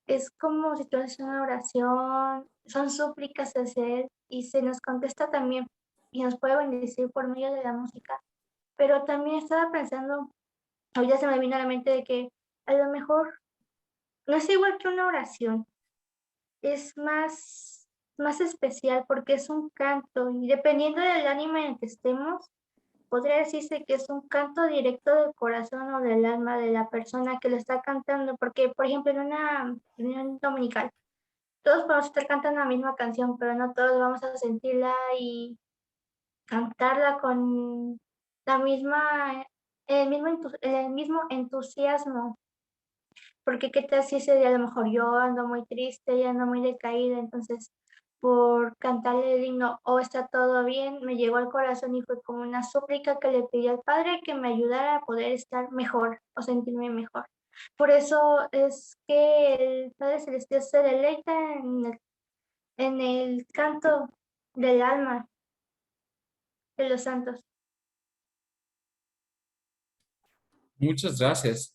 es como si tú haces una oración, son súplicas a hacer y se nos contesta también y nos puede bendecir por medio de la música. Pero también estaba pensando, ahorita se me vino a la mente de que a lo mejor no es igual que una oración, es más especial porque es un canto y dependiendo del ánimo en el que estemos, podría decirse que es un canto directo del corazón o del alma de la persona que lo está cantando, porque por ejemplo en una reunión dominical, todos podemos estar cantando la misma canción, pero no todos vamos a sentirla y cantarla con la misma, el mismo entusiasmo. Porque qué tal si ese día a lo mejor yo ando muy triste y ando muy decaída, entonces por cantarle el himno o está todo bien, me llegó al corazón y fue como una súplica que le pedí al Padre que me ayudara a poder estar mejor o sentirme mejor. Por eso es que el Padre Celestial se deleita en el canto del alma de los santos. Muchas gracias.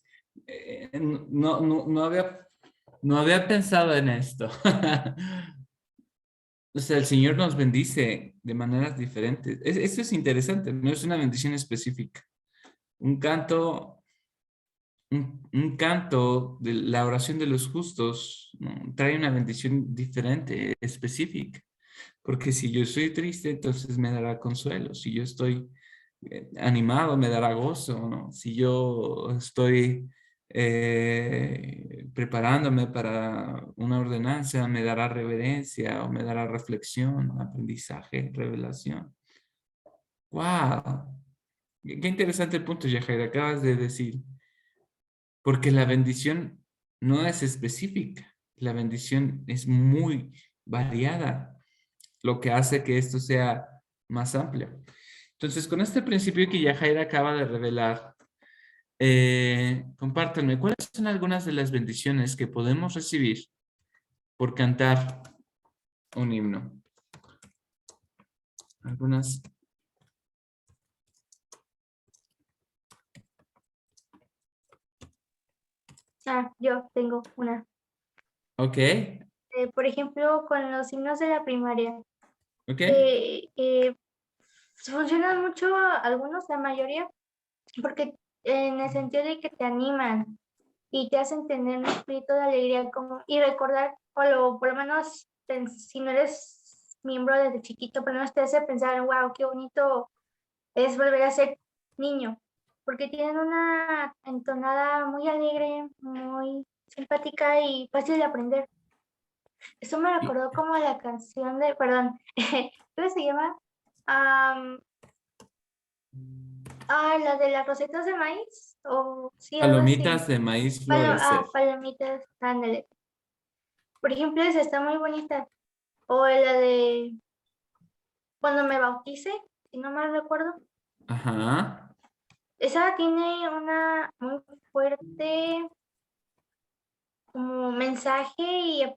No había pensado en esto. O sea, el Señor nos bendice de maneras diferentes. Esto es interesante, no es una bendición específica. Un canto, un canto de la oración de los justos, ¿no? Trae una bendición diferente, específica. Porque si yo estoy triste, entonces me dará consuelo. Si yo estoy animado, me dará gozo, ¿no? Si yo estoy preparándome para una ordenanza, me dará reverencia o me dará reflexión, aprendizaje, revelación. ¡Wow! Qué interesante el punto, Yajaira, acabas de decir. Porque la bendición no es específica. La bendición es muy variada, lo que hace que esto sea más amplio. Entonces, con este principio que Yajaira acaba de revelar, compártanme, ¿cuáles son algunas de las bendiciones que podemos recibir por cantar un himno? Algunas. Yo tengo una. Ok, Por ejemplo, con los himnos de la primaria. ok. Funcionan mucho algunos, la mayoría, porque en el sentido de que te animan y te hacen tener un espíritu de alegría como, y recordar, por lo menos si no eres miembro desde chiquito, por lo menos te hace pensar, wow, qué bonito es volver a ser niño, porque tienen una entonada muy alegre, muy simpática y fácil de aprender. Eso me Y- recordó como la canción de, perdón, ¿cómo se llama? Am, la de las rosetas de maíz, o sí, algo así. Palomitas de maíz florecer. Palomitas, ándale. Por ejemplo, esa está muy bonita. O la de cuando me bauticé, si no mal recuerdo. Ajá. Esa tiene una muy fuerte como mensaje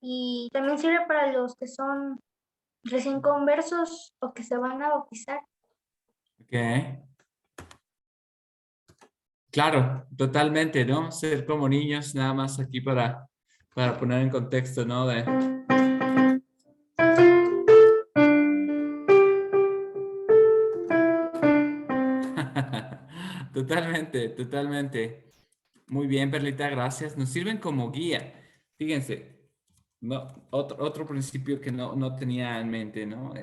y también sirve para los que son recién conversos o que se van a bautizar. Ok. Claro, totalmente, ¿no? Ser como niños, nada más aquí para poner en contexto, ¿no? Totalmente, totalmente. Muy bien, Perlita, gracias. Nos sirven como guía. Fíjense, no, otro principio que no tenía en mente, ¿no?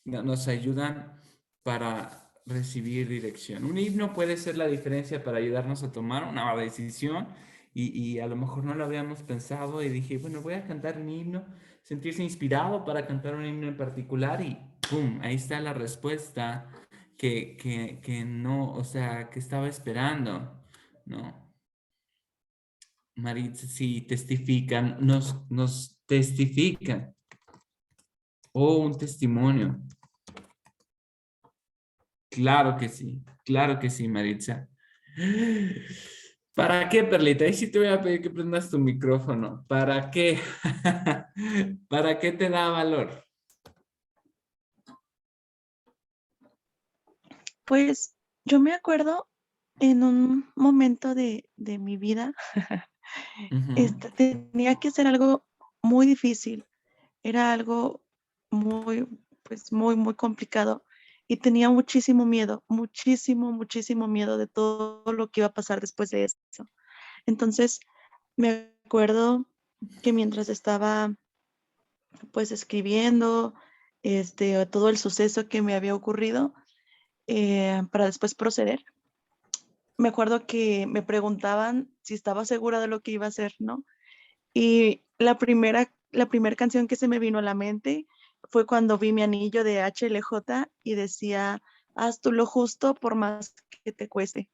Nos ayudan para recibir dirección. Un himno puede ser la diferencia para ayudarnos a tomar una decisión y a lo mejor no lo habíamos pensado y dije, bueno, voy a cantar un himno, sentirse inspirado para cantar un himno en particular y ¡pum! Ahí está la respuesta que no, o sea, que estaba esperando, ¿no? Maritza, sí, testifican, nos testifican. Oh, un testimonio. Claro que sí, Maritza. ¿Para qué, Perlita? Ahí sí te voy a pedir que prendas tu micrófono. ¿Para qué? ¿Para qué te da valor? Pues yo me acuerdo en un momento de mi vida, Ujú. tenía que hacer algo muy difícil. Era algo muy, pues muy complicado y tenía muchísimo miedo, muchísimo miedo de todo lo que iba a pasar después de eso. Entonces, me acuerdo que mientras estaba pues escribiendo todo el suceso que me había ocurrido para después proceder, me acuerdo que me preguntaban si estaba segura de lo que iba a hacer, ¿no? Y la primera canción que se me vino a la mente fue cuando vi mi anillo de HLJ y decía, haz tú lo justo por más que te cueste.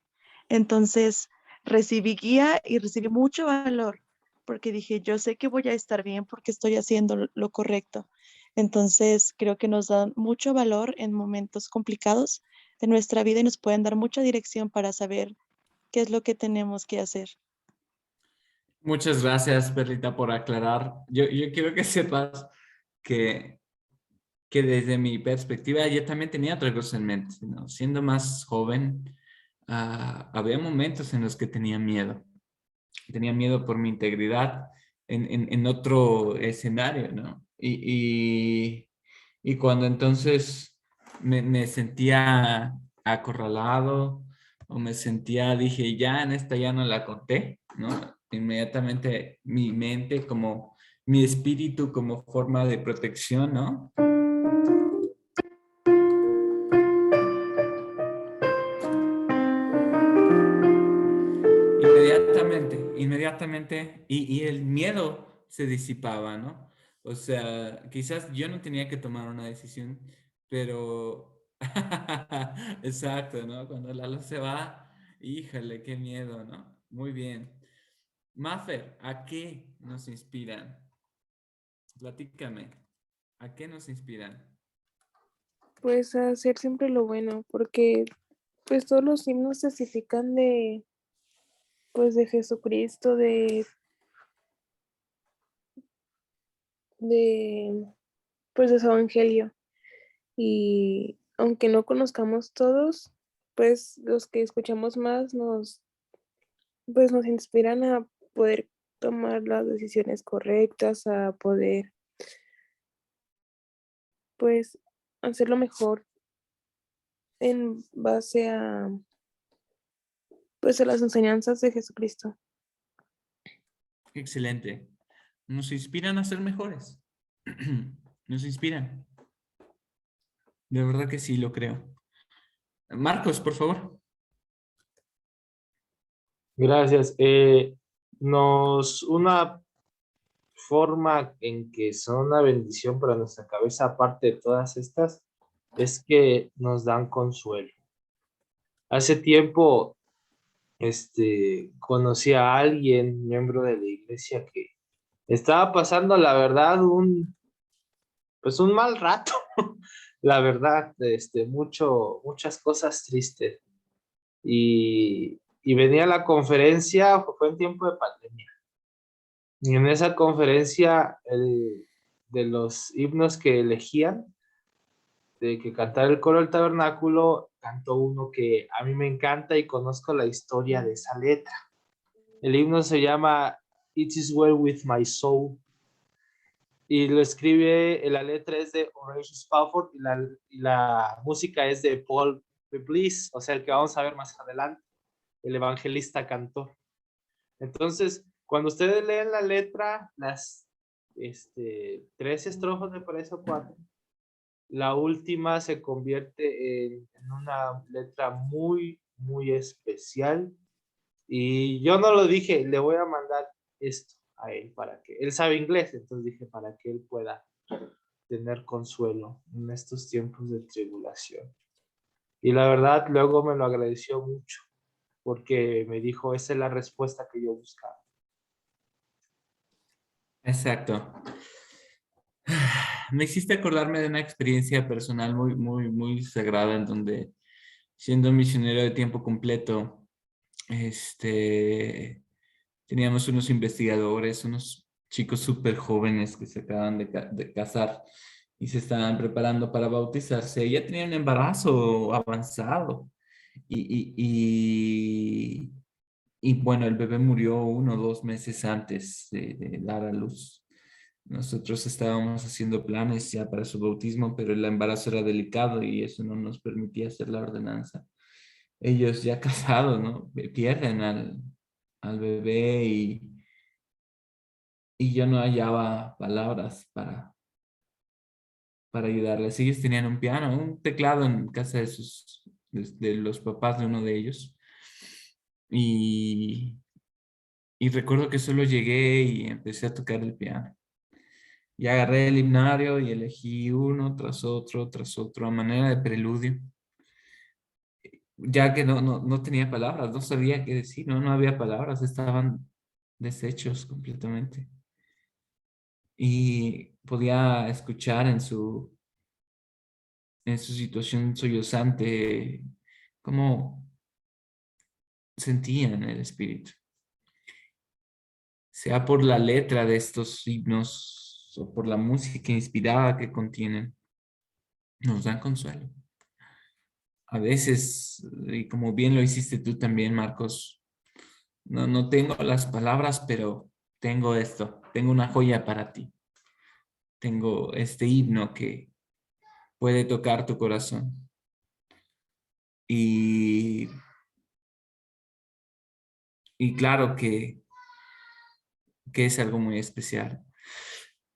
Entonces recibí guía y recibí mucho valor porque dije, yo sé que voy a estar bien porque estoy haciendo lo correcto. Entonces creo que nos dan mucho valor en momentos complicados de nuestra vida y nos pueden dar mucha dirección para saber qué es lo que tenemos que hacer. Muchas gracias, Perlita, por aclarar. Yo quiero que sepas que, que desde mi perspectiva yo también tenía otra cosa en mente, ¿no? Siendo más joven, había momentos en los que tenía miedo. Tenía miedo por mi integridad en otro escenario, ¿no? Y cuando entonces me sentía acorralado o me sentía, dije, ya en esta ya no la conté, ¿no? Inmediatamente mi mente como mi espíritu como forma de protección, ¿no? Inmediatamente, y el miedo se disipaba, ¿no? O sea, quizás yo no tenía que tomar una decisión, pero, exacto, ¿no? Cuando la luz se va, híjole, qué miedo, ¿no? Muy bien. Mafer, ¿a qué nos inspiran? Platícame, ¿a qué nos inspiran? pues a hacer siempre lo bueno, porque pues todos los himnos testifican de, pues de Jesucristo, de, pues de su evangelio. Y aunque no conozcamos todos, pues los que escuchamos más pues nos inspiran a poder tomar las decisiones correctas, a poder, pues, hacerlo mejor en base a, pues, a las enseñanzas de Jesucristo. Excelente. Nos inspiran a ser mejores. Nos inspiran. De verdad que sí, lo creo. Marcos, por favor. Gracias. Una forma en que son una bendición para nuestra cabeza, aparte de todas estas, es que nos dan consuelo. Hace tiempo, conocí a alguien, miembro de la iglesia, que estaba pasando, la verdad, pues un mal rato, la verdad, muchas cosas tristes. Y venía a la conferencia, fue en tiempo de pandemia. Y en esa conferencia, de los himnos que elegían, de que cantar el coro del tabernáculo, cantó uno que a mí me encanta y conozco la historia de esa letra. El himno se llama It is well with my soul. Y lo escribe, la letra es de Horatio Spafford y la música es de Paul Bliss, o sea, el que vamos a ver más adelante, el evangelista cantor. Entonces, cuando ustedes leen la letra, las 3 estrofas, me parece, o 4, la última se convierte en una letra muy, muy especial. Y yo no lo dije, le voy a mandar esto a él para que él sabe inglés, entonces dije para que él pueda tener consuelo en estos tiempos de tribulación. Y la verdad, luego me lo agradeció mucho porque me dijo, esa es la respuesta que yo buscaba. Exacto. Me hiciste acordarme de una experiencia personal muy, muy, muy sagrada en donde, siendo misionero de tiempo completo, teníamos unos investigadores, unos chicos súper jóvenes que se acaban de casar y se estaban preparando para bautizarse. Ya tenían un embarazo avanzado y, y bueno, el bebé murió 1 o 2 meses antes de dar a luz. Nosotros estábamos haciendo planes ya para su bautismo, pero el embarazo era delicado y eso no nos permitía hacer la ordenanza. Ellos ya casados, ¿no? Pierden al bebé y yo no hallaba palabras para ayudarles. Ellos tenían un piano, un teclado en casa de los papás de uno de ellos. Y recuerdo que solo llegué y empecé a tocar el piano. Y agarré el himnario y elegí uno tras otro, a manera de preludio. Ya que no tenía palabras, no sabía qué decir, no había palabras, estaban deshechos completamente. Y podía escuchar en su situación sollozante cómo sentían el espíritu. Sea por la letra de estos himnos o por la música inspirada que contienen, nos dan consuelo. A veces, y como bien lo hiciste tú también, Marcos, no tengo las palabras, pero tengo esto, tengo una joya para ti. Tengo este himno que puede tocar tu corazón. Y claro que es algo muy especial.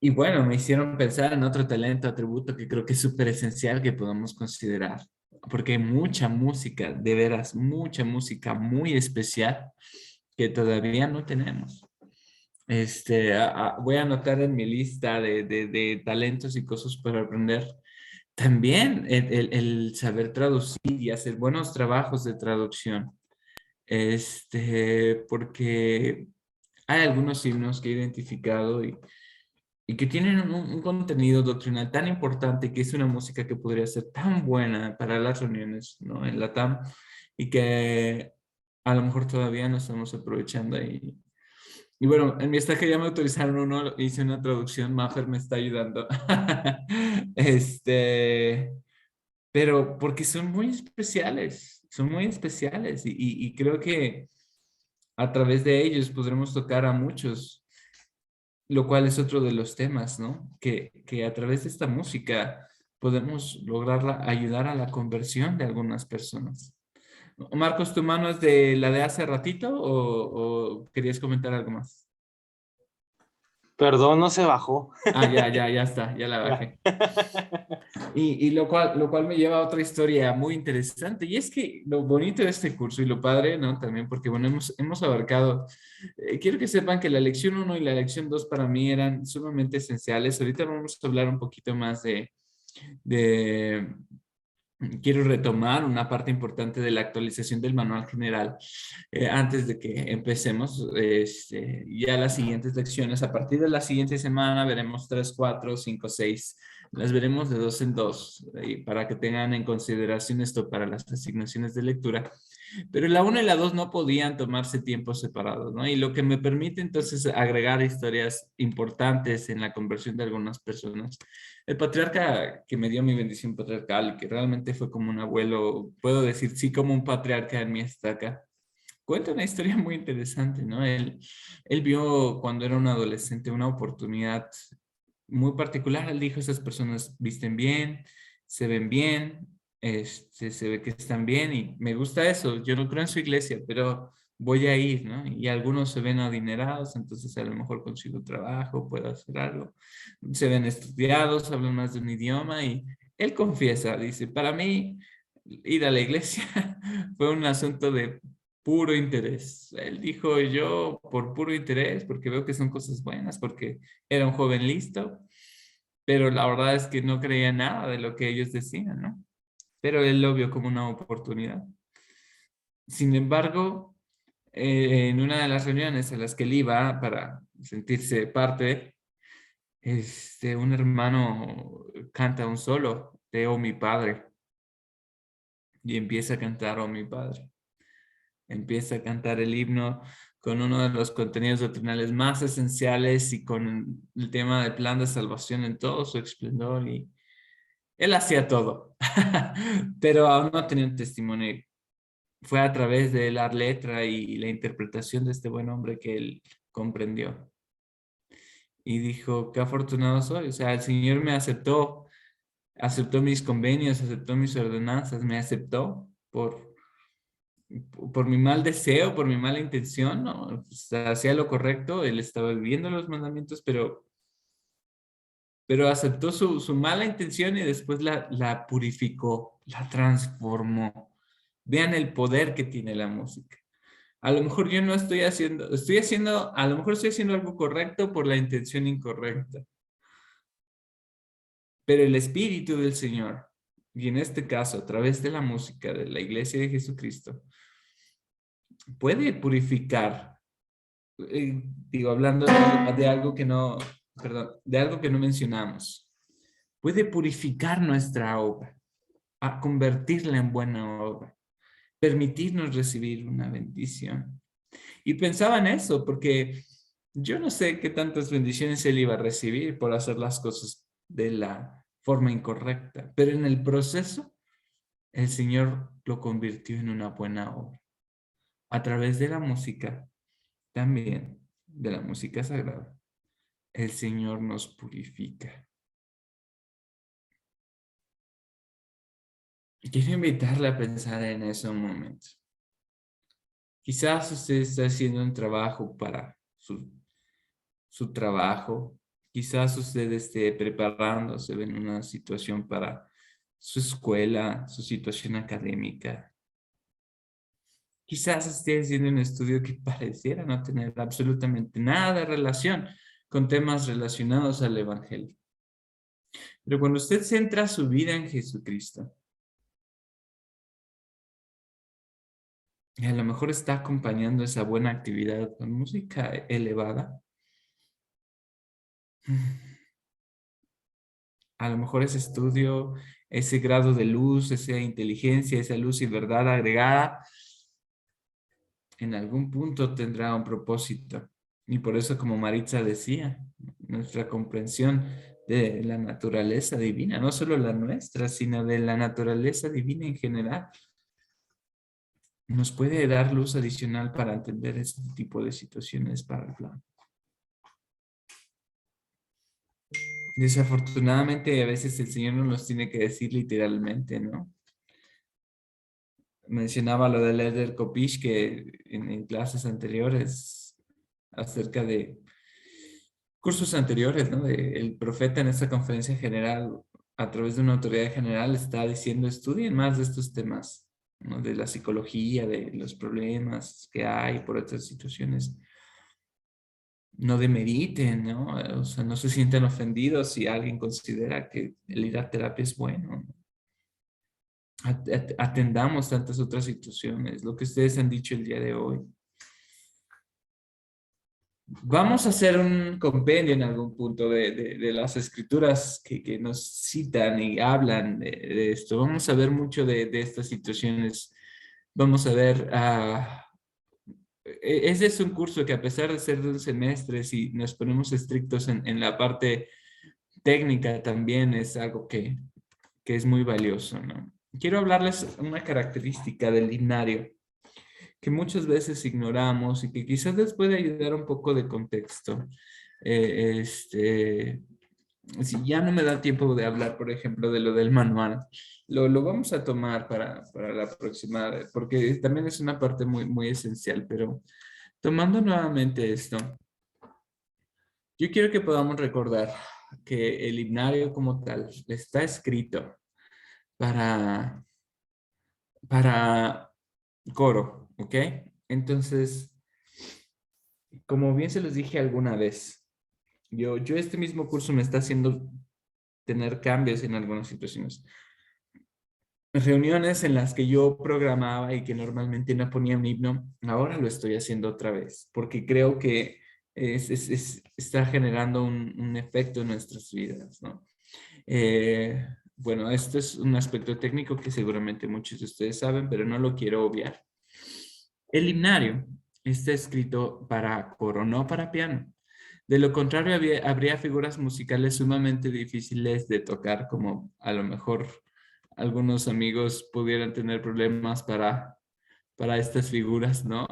Y bueno, me hicieron pensar en otro talento, atributo que creo que es súper esencial que podamos considerar, porque hay mucha música, de veras, mucha música muy especial que todavía no tenemos. Voy a anotar en mi lista de talentos y cosas para aprender. También el saber traducir y hacer buenos trabajos de traducción. Porque hay algunos himnos que he identificado y que tienen un contenido doctrinal tan importante, que es una música que podría ser tan buena para las reuniones, ¿no? En LATAM, y que a lo mejor todavía no estamos aprovechando. Y bueno, en mi estaje ya me autorizaron uno, hice una traducción, Mafer me está ayudando. Pero porque son muy especiales y creo que a través de ellos podremos tocar a muchos, lo cual es otro de los temas, ¿no? Que a través de esta música podemos lograr ayudar a la conversión de algunas personas. Marcos, ¿tu mano es de la de hace ratito o querías comentar algo más? Perdón, no se bajó. Ya está, ya la bajé. Y lo cual me lleva a otra historia muy interesante. Y es que lo bonito de este curso y lo padre, ¿no? También porque, bueno, hemos abarcado, quiero que sepan que la lección 1 y la lección 2 para mí eran sumamente esenciales. Ahorita vamos a hablar un poquito más de quiero retomar una parte importante de la actualización del manual general antes de que empecemos ya las siguientes lecciones. A partir de la siguiente semana veremos 3, 4, 5, 6. Las veremos de 2 en 2 para que tengan en consideración esto para las asignaciones de lectura. Pero la 1 y la 2 no podían tomarse tiempos separados, ¿no? Y lo que me permite entonces agregar historias importantes en la conversión de algunas personas. El patriarca que me dio mi bendición patriarcal, que realmente fue como un abuelo, puedo decir sí como un patriarca en mi estaca, cuenta una historia muy interesante, ¿no? Él vio cuando era un adolescente una oportunidad muy particular. Él dijo, esas personas visten bien, se ven bien, se ve que están bien y me gusta eso. Yo no creo en su iglesia, pero voy a ir, ¿no? Y algunos se ven adinerados, entonces a lo mejor consigo trabajo, puedo hacer algo. Se ven estudiados, hablan más de un idioma y él confiesa, dice, para mí ir a la iglesia fue un asunto de puro interés. Él dijo, yo por puro interés, porque veo que son cosas buenas, porque era un joven listo, pero la verdad es que no creía nada de lo que ellos decían, ¿no? Pero él lo vio como una oportunidad. Sin embargo, en una de las reuniones a las que él iba para sentirse parte, un hermano canta un solo de Oh mi Padre y empieza a cantar Oh mi Padre. Empieza a cantar el himno con uno de los contenidos doctrinales más esenciales y con el tema del plan de salvación en todo su esplendor. Y él hacía todo, pero aún no tenía un testimonio. Fue a través de la letra y la interpretación de este buen hombre que él comprendió. Y dijo, qué afortunado soy. O sea, el Señor me aceptó mis convenios, aceptó mis ordenanzas, me aceptó por mi mal deseo, por mi mala intención, ¿no? O sea, hacía lo correcto, él estaba viviendo los mandamientos, pero aceptó su mala intención y después la purificó, la transformó. Vean el poder que tiene la música. A lo mejor yo no a lo mejor estoy haciendo algo correcto por la intención incorrecta. Pero el Espíritu del Señor, y en este caso a través de la música de la Iglesia de Jesucristo, puede purificar. Hablando de algo que no, perdón, de algo que no mencionamos. Puede purificar nuestra obra, a convertirla en buena obra, permitirnos recibir una bendición. Y pensaba en eso, porque yo no sé qué tantas bendiciones él iba a recibir por hacer las cosas de la forma incorrecta, pero en el proceso, el Señor lo convirtió en una buena obra. A través de la música, también de la música sagrada, el Señor nos purifica. Quiero invitarle a pensar en eso un momento. Quizás usted está haciendo un trabajo para su trabajo. Quizás usted esté preparándose en una situación para su escuela, su situación académica. Quizás esté haciendo un estudio que pareciera no tener absolutamente nada de relación con temas relacionados al Evangelio. Pero cuando usted centra su vida en Jesucristo, y a lo mejor está acompañando esa buena actividad con música elevada, a lo mejor ese estudio, ese grado de luz, esa inteligencia, esa luz y verdad agregada, en algún punto tendrá un propósito. Y por eso, como Maritza decía, nuestra comprensión de la naturaleza divina, no solo la nuestra, sino de la naturaleza divina en general, nos puede dar luz adicional para entender este tipo de situaciones para el plan. Desafortunadamente, a veces el Señor no nos tiene que decir literalmente, ¿no? Mencionaba lo de Leder Kopish que en clases anteriores, acerca de cursos anteriores, ¿no? El profeta en esta conferencia general, a través de una autoridad general, está diciendo, estudien más de estos temas, ¿no? De la psicología, de los problemas que hay por otras situaciones. No demeriten, ¿no? O sea, no se sientan ofendidos si alguien considera que el ir a terapia es bueno. Atendamos tantas otras situaciones, lo que ustedes han dicho el día de hoy. Vamos a hacer un compendio en algún punto de las escrituras que nos citan y hablan de esto. Vamos a ver mucho de estas situaciones. Vamos a ver... ese es un curso que, a pesar de ser de un semestre, si nos ponemos estrictos en la parte técnica, también es algo que es muy valioso, ¿no? Quiero hablarles una característica del himnario que muchas veces ignoramos y que quizás les puede ayudar un poco de contexto. Si ya no me da tiempo de hablar, por ejemplo, de lo del manual, lo vamos a tomar para la próxima, porque también es una parte muy, muy esencial, pero tomando nuevamente esto, yo quiero que podamos recordar que el himnario como tal está escrito para coro, ¿ok? Entonces, como bien se los dije alguna vez, yo este mismo curso me está haciendo tener cambios en algunas situaciones. Reuniones en las que yo programaba y que normalmente no ponía un himno, ahora lo estoy haciendo otra vez, porque creo que está generando un efecto en nuestras vidas, ¿no? Bueno, esto es un aspecto técnico que seguramente muchos de ustedes saben, pero no lo quiero obviar. El himnario está escrito para coro, no para piano. De lo contrario, habría figuras musicales sumamente difíciles de tocar, como a lo mejor algunos amigos pudieran tener problemas para estas figuras, ¿no?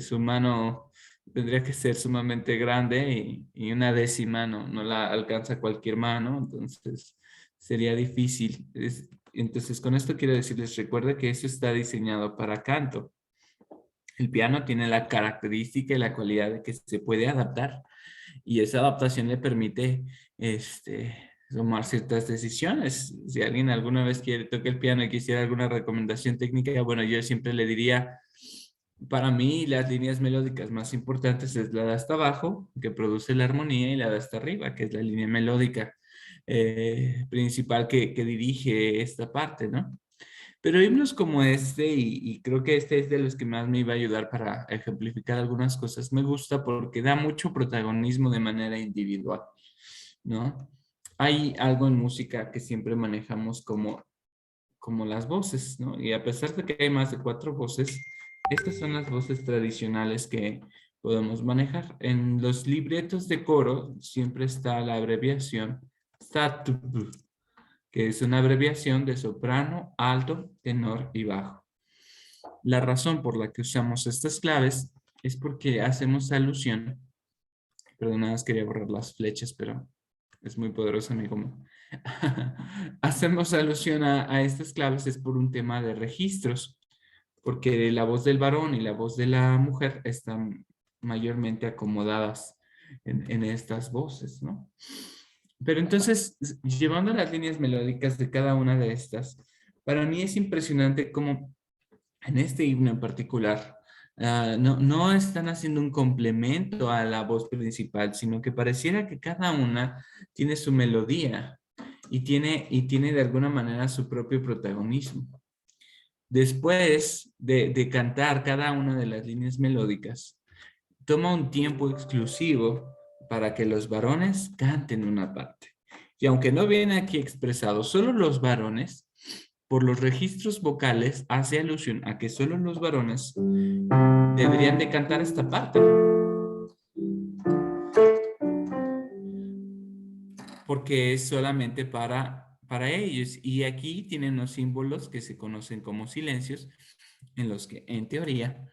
Su mano tendría que ser sumamente grande y una décima no la alcanza cualquier mano, entonces sería difícil. Entonces, con esto quiero decirles, recuerda que eso está diseñado para canto. El piano tiene la característica y la cualidad de que se puede adaptar, y esa adaptación le permite tomar ciertas decisiones. Si alguien alguna vez toca el piano y quisiera alguna recomendación técnica, bueno, yo siempre le diría, para mí las líneas melódicas más importantes es la de hasta abajo, que produce la armonía, y la de hasta arriba, que es la línea melódica principal que dirige esta parte, ¿no? Pero himnos como este, y creo que este es de los que más me iba a ayudar para ejemplificar algunas cosas, me gusta porque da mucho protagonismo de manera individual, ¿no? Hay algo en música que siempre manejamos como las voces, ¿no? Y a pesar de que hay más de 4 voces, estas son las voces tradicionales que podemos manejar. En los libretos de coro siempre está la abreviación SATB, que es una abreviación de soprano, alto, tenor y bajo. La razón por la que usamos estas claves es porque hacemos alusión, perdón, nada más quería borrar las flechas, pero es muy poderosa mi goma. Hacemos alusión a estas claves es por un tema de registros, porque la voz del varón y la voz de la mujer están mayormente acomodadas en estas voces, ¿no? Pero entonces, llevando las líneas melódicas de cada una de estas, para mí es impresionante cómo en este himno en particular, no están haciendo un complemento a la voz principal, sino que pareciera que cada una tiene su melodía y tiene de alguna manera su propio protagonismo. Después de cantar cada una de las líneas melódicas, toma un tiempo exclusivo para que los varones canten una parte. que aunque no viene aquí expresado, solo los varones, por los registros vocales, hace alusión a que solo los varones deberían de cantar esta parte. Porque es solamente para ellos. Y aquí tienen los símbolos que se conocen como silencios, en los que en teoría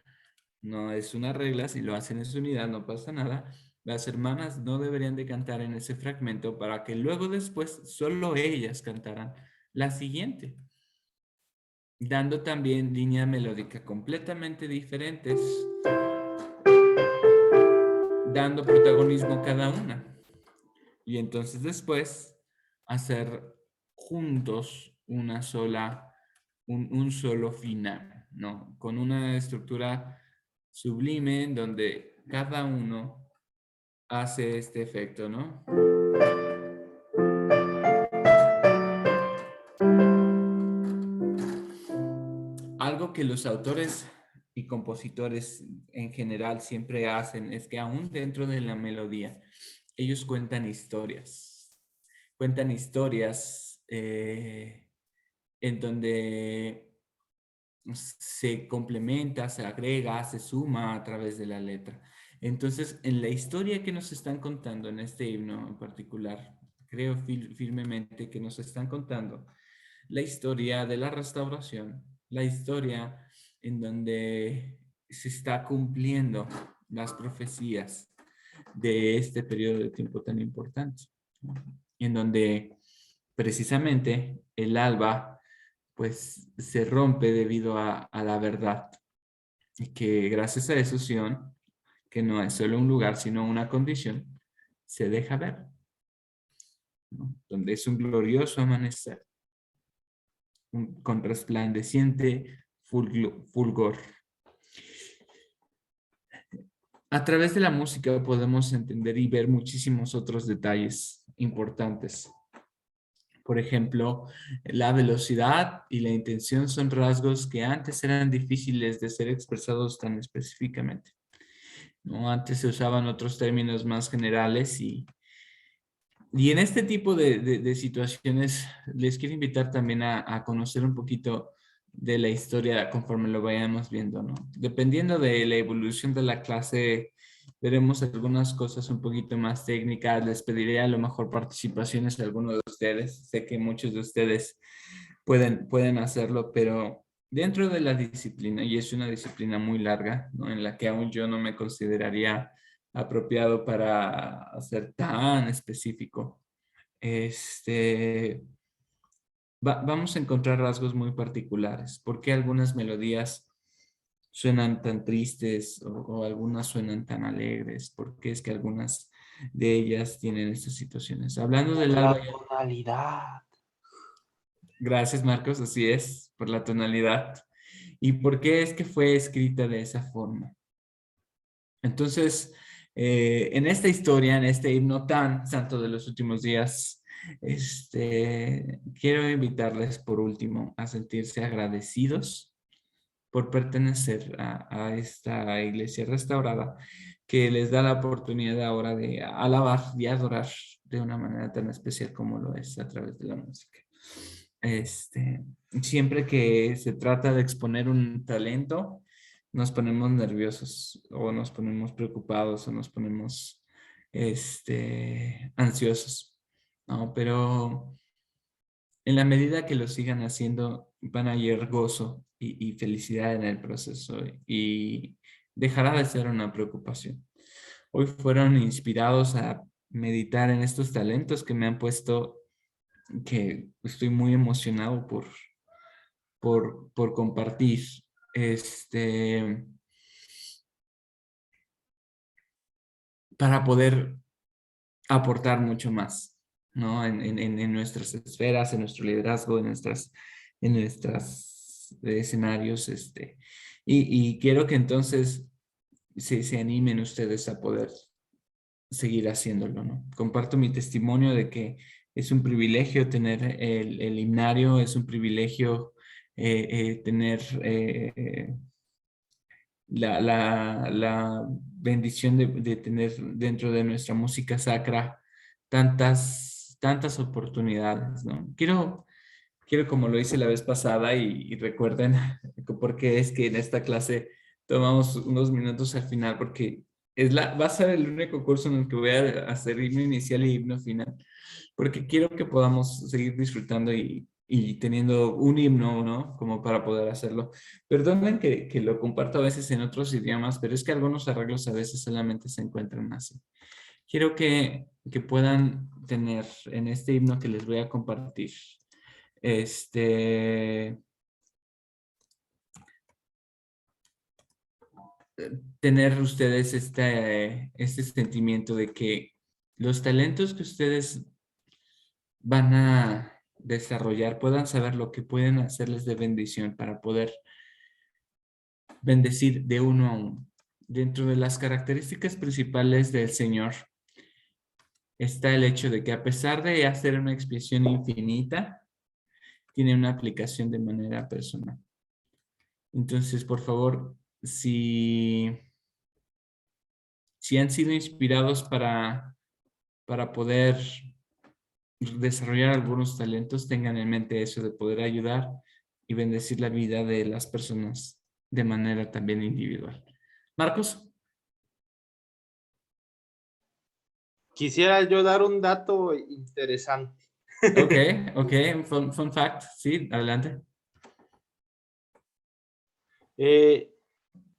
no es una regla, si lo hacen en su unidad no pasa nada. Las hermanas no deberían de cantar en ese fragmento para que luego después solo ellas cantaran la siguiente, dando también línea melódica completamente diferentes, dando protagonismo a cada una. Y entonces después hacer juntos un solo final, ¿no? Con una estructura sublime en donde cada uno hace este efecto, ¿no? Algo que los autores y compositores en general siempre hacen es que aún dentro de la melodía, ellos cuentan historias. Cuentan historias en donde se complementa, se agrega, se suma a través de la letra. Entonces, en la historia que nos están contando en este himno en particular, creo firmemente que nos están contando la historia de la restauración, la historia en donde se está cumpliendo las profecías de este periodo de tiempo tan importante, ¿no? En donde precisamente el alba pues se rompe debido a la verdad, y que gracias a eso Sion, que no es solo un lugar sino una condición, se deja ver, ¿no? Donde es un glorioso amanecer, con resplandeciente fulgor. A través de la música podemos entender y ver muchísimos otros detalles importantes. Por ejemplo, la velocidad y la intención son rasgos que antes eran difíciles de ser expresados tan específicamente, ¿no? Antes se usaban otros términos más generales y en este tipo de situaciones les quiero invitar también a conocer un poquito de la historia conforme lo vayamos viendo, ¿no? Dependiendo de la evolución de la clase, veremos algunas cosas un poquito más técnicas. Les pediré a lo mejor participaciones de algunos de ustedes. Sé que muchos de ustedes pueden hacerlo, pero dentro de la disciplina, y es una disciplina muy larga, ¿no? En la que aún yo no me consideraría apropiado para ser tan específico. Vamos a encontrar rasgos muy particulares. ¿Por qué algunas melodías suenan tan tristes o algunas suenan tan alegres? ¿Por qué es que algunas de ellas tienen estas situaciones? Hablando del alba. La tonalidad. Gracias, Marcos, así es, por la tonalidad. ¿Y por qué es que fue escrita de esa forma? Entonces, en esta historia, en este himno tan santo de los últimos días, quiero invitarles por último a sentirse agradecidos por pertenecer a esta iglesia restaurada que les da la oportunidad ahora de alabar y adorar de una manera tan especial como lo es a través de la música. Siempre que se trata de exponer un talento, nos ponemos nerviosos o nos ponemos preocupados o nos ponemos ansiosos, ¿no? Pero en la medida que lo sigan haciendo, van a hallar gozo y felicidad en el proceso y dejará de ser una preocupación. Hoy fueron inspirados a meditar en estos talentos que me han puesto, que estoy muy emocionado por compartir. Para poder aportar mucho más, ¿no? En nuestras esferas, en nuestro liderazgo, en nuestras escenarios, y quiero que entonces se animen ustedes a poder seguir haciéndolo, ¿no? Comparto mi testimonio de que es un privilegio tener el himnario, es un privilegio tener la bendición de tener dentro de nuestra música sacra tantas tantas oportunidades, ¿no? Quiero, como lo hice la vez pasada, y recuerden, porque es que en esta clase tomamos unos minutos al final, porque va a ser el único curso en el que voy a hacer himno inicial y himno final, porque quiero que podamos seguir disfrutando y teniendo un himno, ¿no? Como para poder hacerlo. Perdonen que lo comparto a veces en otros idiomas, pero es que algunos arreglos a veces solamente se encuentran así. Quiero que puedan tener en este himno que les voy a compartir, tener ustedes este sentimiento de que los talentos que ustedes van a desarrollar puedan saber lo que pueden hacerles de bendición para poder bendecir de uno a uno. Dentro de las características principales del Señor está el hecho de que, a pesar de hacer una expiación infinita, tiene una aplicación de manera personal. Entonces, por favor, si han sido inspirados para poder desarrollar algunos talentos, tengan en mente eso de poder ayudar y bendecir la vida de las personas de manera también individual. Marcos. Quisiera yo dar un dato interesante. Ok, fun fact, sí, adelante.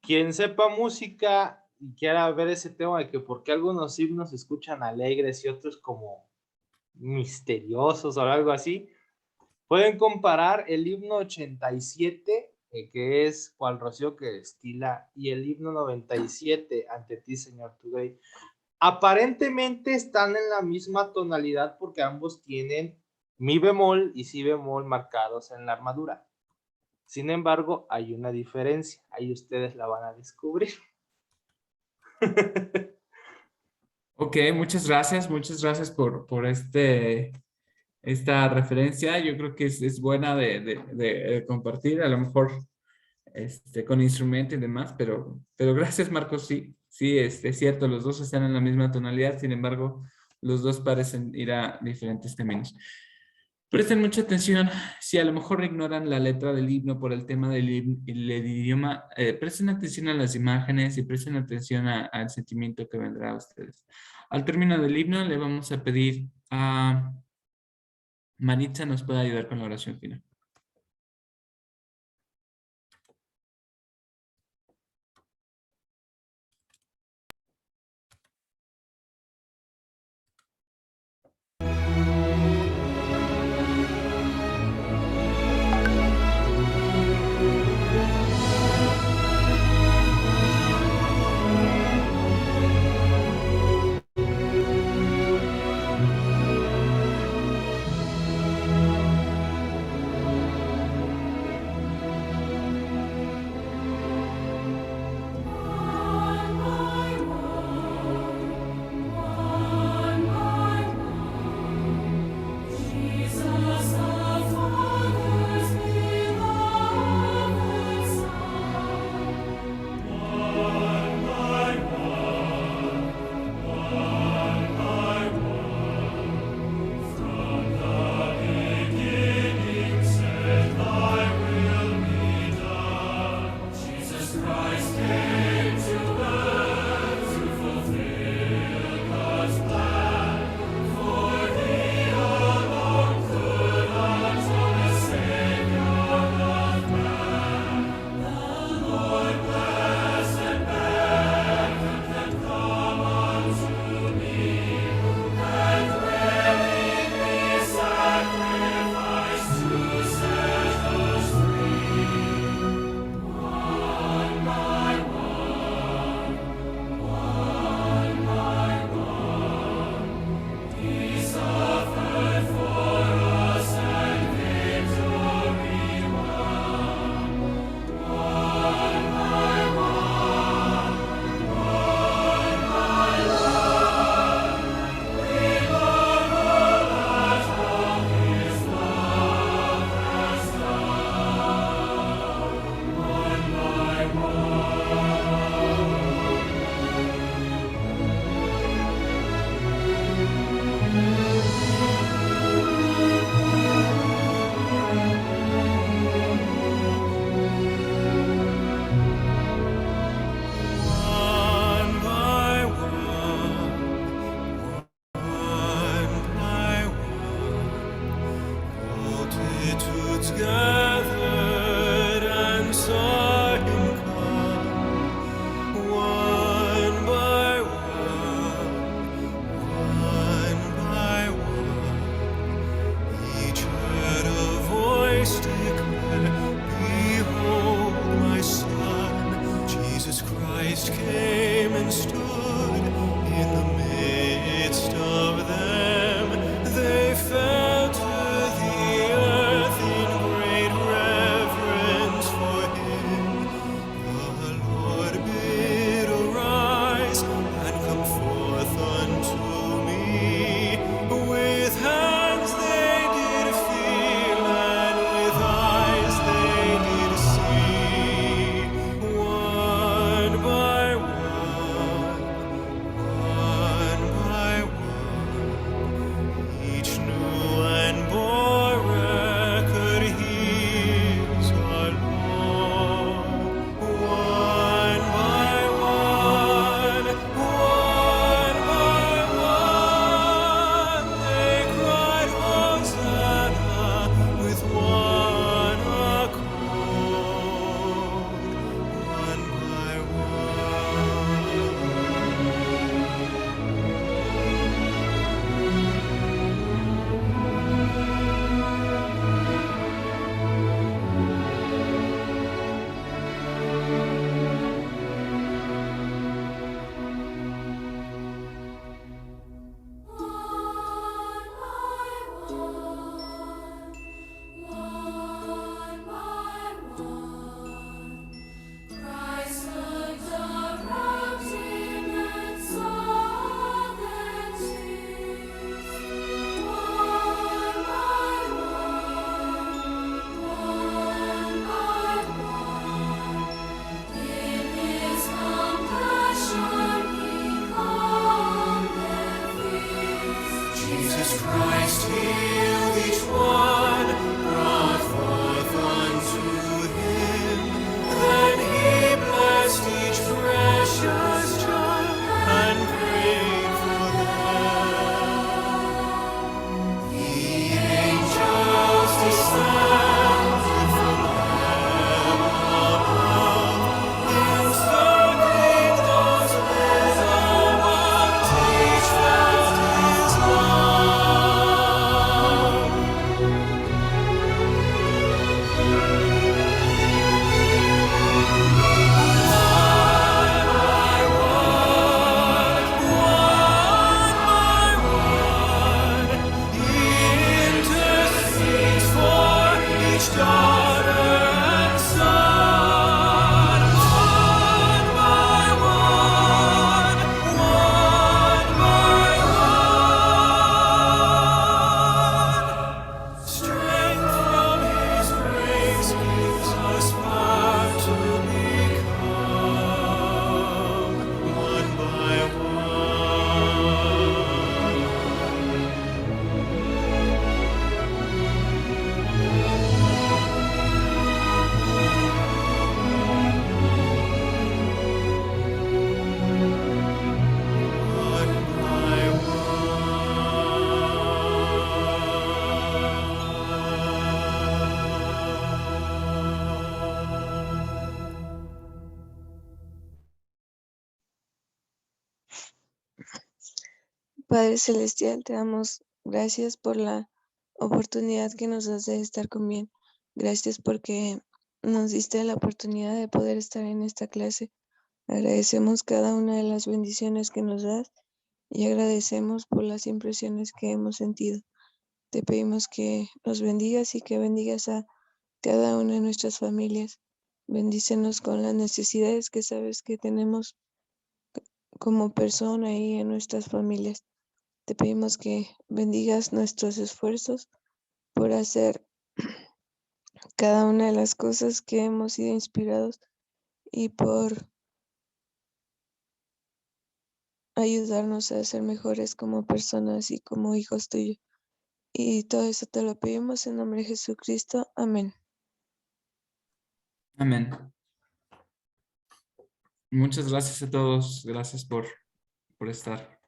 Quien sepa música y quiera ver ese tema de que por qué algunos himnos se escuchan alegres y otros como misteriosos o algo así, pueden comparar el himno 87, que es Cual rocío que destila, y el himno 97, Ante ti, Señor, tu Rey. Aparentemente están en la misma tonalidad porque ambos tienen mi bemol y si bemol marcados en la armadura. Sin embargo, hay una diferencia. Ahí ustedes la van a descubrir. Ok, muchas gracias por esta referencia. Yo creo que es buena de compartir, a lo mejor con instrumento y demás, pero gracias, Marcos. Sí, es cierto, los dos están en la misma tonalidad, sin embargo, los dos parecen ir a diferentes caminos. Presten mucha atención. Si a lo mejor ignoran la letra del himno por el tema del idioma, presten atención a las imágenes y presten atención al sentimiento que vendrá a ustedes. Al término del himno le vamos a pedir a Maritza nos puede ayudar con la oración final. gathered and saw him come, one by one, each heard a voice declare, behold my son. Jesus Christ came and stood in the midst of them. They fell to the earth in great reverence for him. The Lord bid arise and come forth unto me. With hands they did feel, and with eyes they did see. One by one, each knew and bore record he is our Lord. One by one, they cried Hosanna with one accord. One by Christ looked around him and saw their tears. One by one, in his compassion he calmed their fears. Jesus Christ healed each one, brought forth unto him. Then he blessed each precious child and prayed for them. The angels descended from heaven above, encircling those little ones each felt his love. Intercedes for each daughter and son. One by one, strength from his grace gives us power to become one by Padre Celestial, te damos gracias por la oportunidad que nos das de estar con bien. Gracias porque nos diste la oportunidad de poder estar en esta clase. Agradecemos cada una de las bendiciones que nos das y agradecemos por las impresiones que hemos sentido. Te pedimos que nos bendigas y que bendigas a cada una de nuestras familias. Bendícenos con las necesidades que sabes que tenemos como persona y en nuestras familias. Te pedimos que bendigas nuestros esfuerzos por hacer cada una de las cosas que hemos sido inspirados y por ayudarnos a ser mejores como personas y como hijos tuyos. Y todo eso te lo pedimos en nombre de Jesucristo. Amén. Amén. Muchas gracias a todos. Gracias por estar.